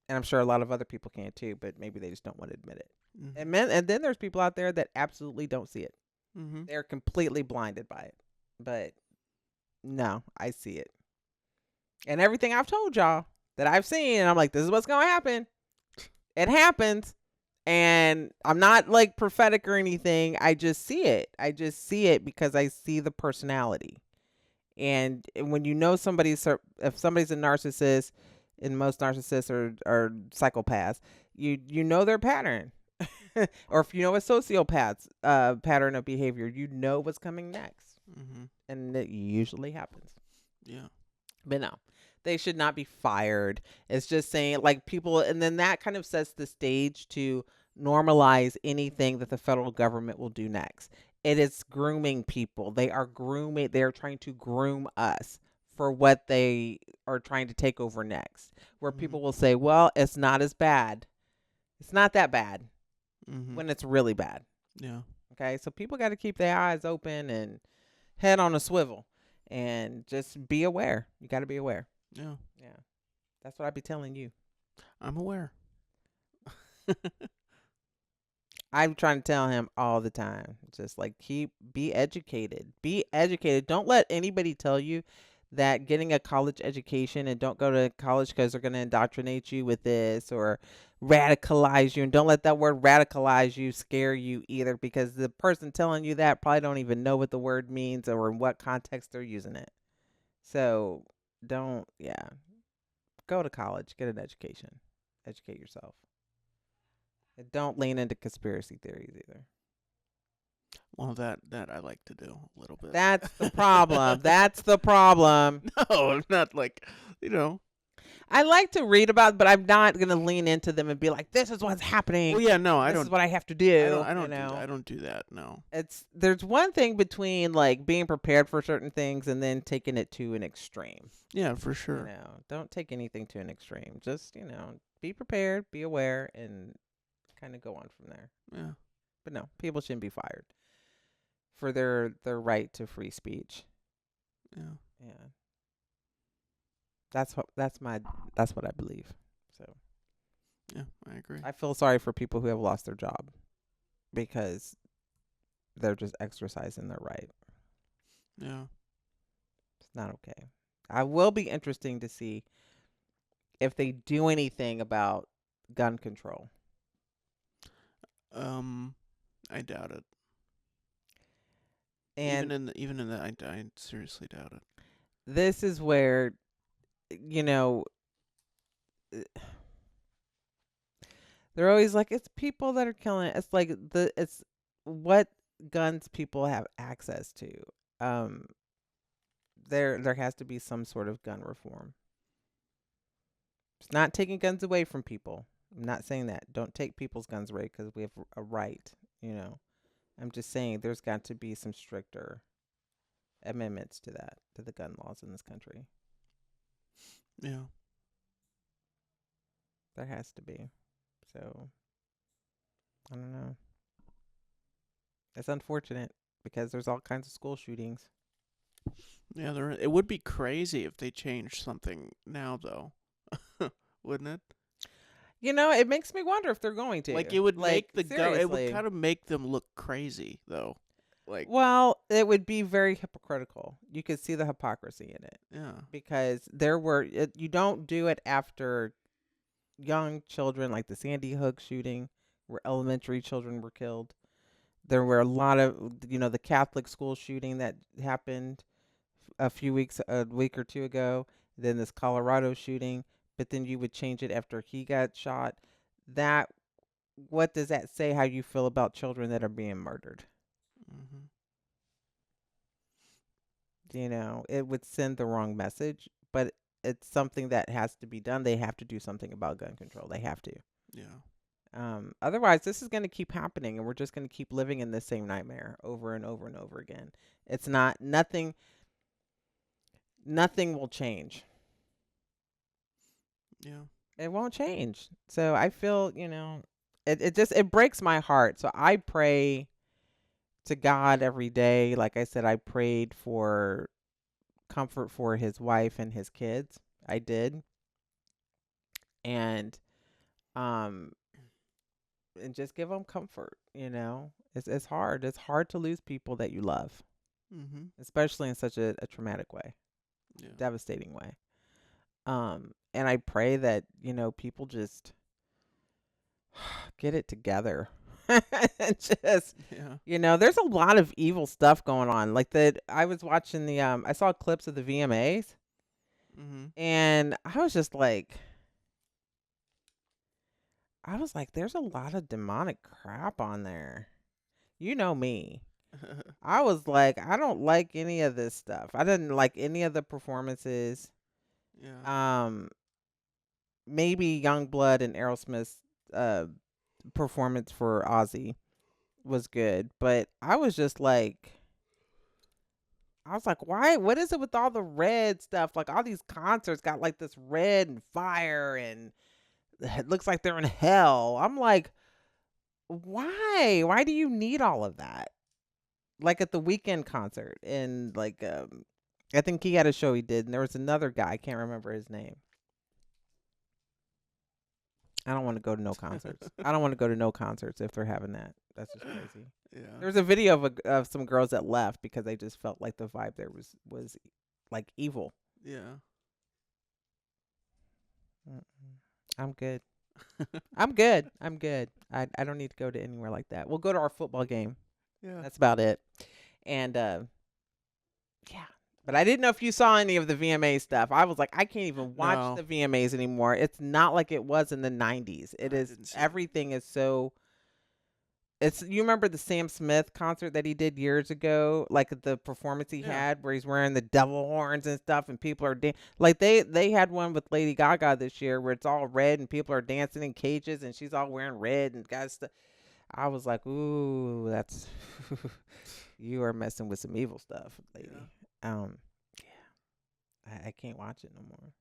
Speaker 1: And I'm sure a lot of other people can too, but maybe they just don't want to admit it.
Speaker 2: Mm-hmm.
Speaker 1: And then there's people out there that absolutely don't see it.
Speaker 2: Mm-hmm.
Speaker 1: They're completely blinded by it. But no, I see it. And everything I've told y'all that I've seen, and I'm like, this is what's going to happen. It happens. And I'm not like prophetic or anything. I just see it. I just see it because I see the personality. And when you know if somebody's a narcissist, and most narcissists are psychopaths, you know their pattern. Or if you know a sociopath's pattern of behavior, you know what's coming next.
Speaker 2: Mm-hmm.
Speaker 1: And it usually happens.
Speaker 2: Yeah.
Speaker 1: But no, they should not be fired. It's just saying like people, and then that kind of sets the stage to normalize anything that the federal government will do next. It is grooming people. They are grooming, they're trying to groom us for what they are trying to take over next. Where
Speaker 2: Mm-hmm.
Speaker 1: people will say, well, it's not as bad. It's not that bad
Speaker 2: Mm-hmm.
Speaker 1: when it's really bad.
Speaker 2: Yeah.
Speaker 1: Okay. So people got to keep their eyes open and head on a swivel and just be aware. You got to be aware.
Speaker 2: Yeah.
Speaker 1: Yeah. That's what I'd be telling you.
Speaker 2: I'm aware.
Speaker 1: I'm trying to tell him all the time. Just like be educated. Be educated. Don't let anybody tell you that getting a college education, and don't go to college because they're going to indoctrinate you with this or radicalize you. And don't let that word radicalize you scare you either, because the person telling you that probably don't even know what the word means or in what context they're using it. So don't, yeah. Go to college, get an education, educate yourself. And don't lean into conspiracy theories either.
Speaker 2: Well, that I like to do a little bit.
Speaker 1: That's the problem. That's the problem.
Speaker 2: No, I'm not like, you know.
Speaker 1: I like to read about, but I'm not going to lean into them and be like, "This is what's happening.
Speaker 2: Well, yeah, no, I
Speaker 1: This is
Speaker 2: don't.
Speaker 1: what I have to do."
Speaker 2: I don't
Speaker 1: You
Speaker 2: do that.
Speaker 1: know,
Speaker 2: I don't do that. No.
Speaker 1: there's one thing between like being prepared for certain things and then taking it to an extreme.
Speaker 2: Yeah, for sure.
Speaker 1: You know, don't take anything to an extreme. Just be prepared, be aware, and kind of go on from there.
Speaker 2: Yeah.
Speaker 1: But no, people shouldn't be fired for their right to free speech.
Speaker 2: Yeah.
Speaker 1: Yeah. That's what I believe. So
Speaker 2: Yeah, I agree.
Speaker 1: I feel sorry for people who have lost their job because they're just exercising their right.
Speaker 2: Yeah.
Speaker 1: It's not okay. I will be interesting to see if they do anything about gun control.
Speaker 2: I doubt it.
Speaker 1: And
Speaker 2: even in the I seriously doubt it.
Speaker 1: this is where you know they're always like, it's people that are killing it. It's like it's what guns people have access to. Um there has to be some sort of gun reform. It's not taking guns away from people. I'm not saying that. Don't take people's guns away because we have a right, you know. I'm just saying there's got to be some stricter amendments to that, to the gun laws in this country.
Speaker 2: Yeah.
Speaker 1: There has to be. So, I don't know. It's unfortunate because there's all kinds of school shootings.
Speaker 2: Yeah, it would be crazy if they changed something now, though, wouldn't it?
Speaker 1: It makes me wonder if they're going
Speaker 2: Like
Speaker 1: to.
Speaker 2: it would
Speaker 1: Like,
Speaker 2: make it would
Speaker 1: seriously.
Speaker 2: kind of make them look crazy, though. Like,
Speaker 1: Well, it would be very hypocritical. You could see the hypocrisy in it
Speaker 2: yeah,
Speaker 1: because you don't do it after young children, like the Sandy Hook shooting where elementary children were killed. There were a lot of, the Catholic school shooting that happened a week or two ago. Then this Colorado shooting, but then you would change it after he got shot. That, what does that say how you feel about children that are being murdered?
Speaker 2: hmm
Speaker 1: It would send the wrong message, but it's something that has to be done. They have to do something about gun control. They have to.
Speaker 2: yeah,
Speaker 1: Otherwise, this is going to keep happening, and we're just going to keep living in this same nightmare over and over and over again. It's not nothing. Nothing will change.
Speaker 2: yeah,
Speaker 1: It won't change. So I feel, it breaks my heart. So I pray to God every day. Like I said, I prayed for comfort for his wife and his kids. I did. And um and just give them comfort. It's hard. It's hard to lose people that you love,
Speaker 2: hmm
Speaker 1: especially in such a traumatic way,
Speaker 2: yeah,
Speaker 1: devastating way. And I pray that, people just get it together. And just,
Speaker 2: yeah,
Speaker 1: there's a lot of evil stuff going on. Like that I was watching I saw clips of the VMAs,
Speaker 2: hmm
Speaker 1: and I was like, there's a lot of demonic crap on there. You know me. I was like, I don't like any of this stuff. I didn't like any of the performances.
Speaker 2: yeah,
Speaker 1: Um, Maybe Youngblood and Aerosmith's uh performance for Ozzy was good, but I was like, why? What is it with all the red stuff? Like all these concerts got like this red and fire, and it looks like they're in hell. I'm like, why? Why do you need all of that? Like at the Weekend concert, and like I think he had a show he did, and there was another guy, I can't remember his name. I don't want to go to no concerts. I don't want to go to no concerts if they're having that. That's just crazy.
Speaker 2: yeah,
Speaker 1: There was a video of some girls that left because they just felt like the vibe there was like evil.
Speaker 2: yeah,
Speaker 1: Mm-mm. I'm good. I'm good. I'm good. I don't need to go to anywhere like that. We'll go to our football game.
Speaker 2: yeah.
Speaker 1: That's about it. And yeah. But I didn't know if you saw any of the VMA stuff. I was like, I can't even watch
Speaker 2: No,
Speaker 1: the VMAs anymore. It's not like it was in the 90s. It
Speaker 2: I
Speaker 1: is
Speaker 2: didn't see any.
Speaker 1: everything is so you remember the Sam Smith concert that he did years ago, like the performance he
Speaker 2: Yeah,
Speaker 1: had where he's wearing the devil horns and stuff, and people are like they had one with Lady Gaga this year where it's all red and people are dancing in cages and she's all wearing red and got stuff. I was like, ooh, that's you are messing with some evil stuff,
Speaker 2: yeah,
Speaker 1: lady. Yeah, I can't watch it no more.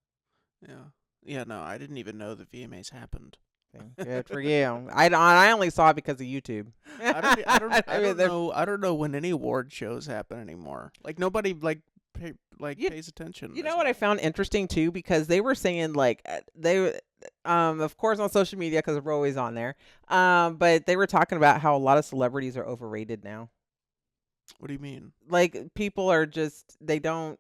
Speaker 2: yeah, yeah. No, I didn't even know the VMAs happened.
Speaker 1: Okay, good for you. I only saw it because of YouTube.
Speaker 2: I
Speaker 1: I mean,
Speaker 2: don't know. I don't know when any award shows happen anymore. Like nobody
Speaker 1: you
Speaker 2: pays attention
Speaker 1: You
Speaker 2: as
Speaker 1: know what I
Speaker 2: much.
Speaker 1: found interesting too, because they were saying like of course on social media because we're always on there, but they were talking about how a lot of celebrities are overrated now.
Speaker 2: What do you mean?
Speaker 1: Like people are just they don't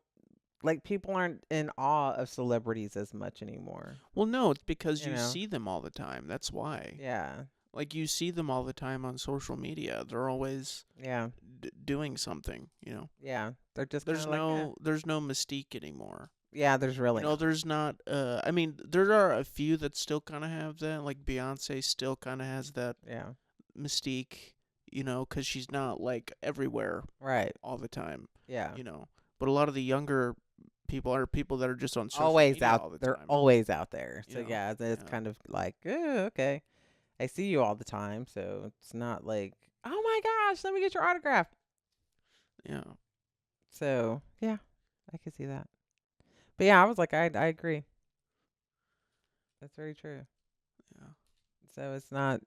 Speaker 1: like people aren't in awe of celebrities as much anymore.
Speaker 2: Well, no, it's because
Speaker 1: You
Speaker 2: you
Speaker 1: know?
Speaker 2: see them all the time. That's why.
Speaker 1: Yeah,
Speaker 2: Like you see them all the time on social media. They're always
Speaker 1: yeah,
Speaker 2: doing something. You know.
Speaker 1: yeah. They're just kind of like,
Speaker 2: There's no mystique anymore.
Speaker 1: yeah. There's
Speaker 2: You
Speaker 1: really
Speaker 2: know,
Speaker 1: not.
Speaker 2: there's not. I mean, there are a few that still kind of have that. Like Beyonce still kind of has that
Speaker 1: Yeah,
Speaker 2: mystique. You know, because she's not like everywhere
Speaker 1: right.
Speaker 2: all the time.
Speaker 1: Yeah,
Speaker 2: You know, but a lot of the younger people are people that are just on social
Speaker 1: always
Speaker 2: media
Speaker 1: out.
Speaker 2: all the
Speaker 1: They're
Speaker 2: time.
Speaker 1: always out there.
Speaker 2: You
Speaker 1: So
Speaker 2: know.
Speaker 1: yeah, it's
Speaker 2: Yeah.
Speaker 1: kind of like, okay. I see you all the time, so it's not like, oh my gosh, let me get your autograph.
Speaker 2: Yeah.
Speaker 1: So yeah, I can see that. But yeah, I was like, I agree. That's very true.
Speaker 2: Yeah.
Speaker 1: So it's not,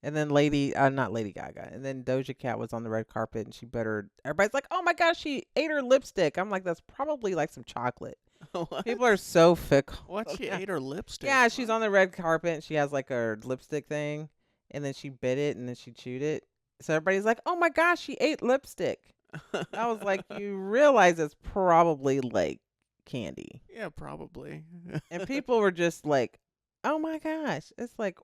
Speaker 1: And then not Lady Gaga. And then Doja Cat was on the red carpet and she buttered. Everybody's like, oh my gosh, she ate her lipstick. I'm like, that's probably like some chocolate.
Speaker 2: What?
Speaker 1: People are so fickle.
Speaker 2: What? She ate her lipstick?
Speaker 1: Yeah, she's on the red carpet and she has like her lipstick thing. And then she bit it and then she chewed it. So everybody's like, oh my gosh, she ate lipstick. I was like, you realize it's probably like candy.
Speaker 2: Yeah, probably.
Speaker 1: And people were just like, oh my gosh. It's like,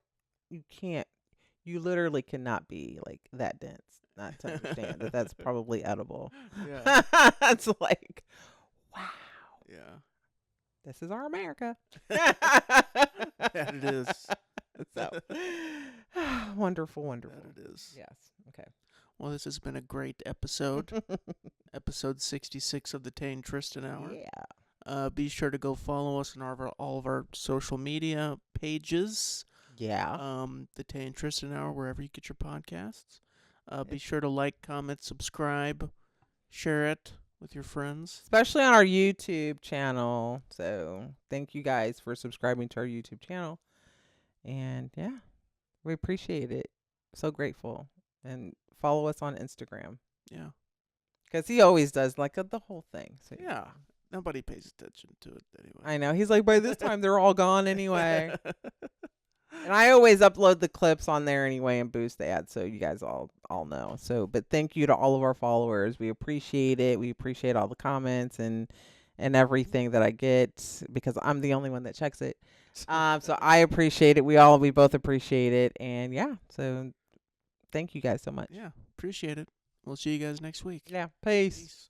Speaker 1: you literally cannot be like that dense not to understand that that's probably edible.
Speaker 2: Yeah.
Speaker 1: It's like, wow,
Speaker 2: Yeah.
Speaker 1: this is our America.
Speaker 2: That it is.
Speaker 1: So, wonderful, wonderful.
Speaker 2: That it is.
Speaker 1: Yes. Okay.
Speaker 2: Well, this has been a great episode. Episode 66 of the Tane Tristan Hour.
Speaker 1: Yeah.
Speaker 2: Be sure to go follow us on all of our social media pages.
Speaker 1: Yeah.
Speaker 2: The Tane Tristan Hour, wherever you get your podcasts. Be sure to like, comment, subscribe, share it with your friends.
Speaker 1: Especially on our YouTube channel. So thank you guys for subscribing to our YouTube channel. And yeah, we appreciate it. So grateful. And follow us on Instagram.
Speaker 2: Yeah.
Speaker 1: Because he always does like the whole thing. So
Speaker 2: Yeah. Nobody pays attention to it anyway.
Speaker 1: I know. He's like, by this time they're all gone anyway. And I always upload the clips on there anyway and boost the ads, so you guys all know. So, but thank you to all of our followers. We appreciate it. We appreciate all the comments and everything that I get because I'm the only one that checks it. So I appreciate it. We both appreciate it. And yeah, so thank you guys so much.
Speaker 2: Yeah, appreciate it. We'll see you guys next week.
Speaker 1: Yeah, peace.
Speaker 2: Peace.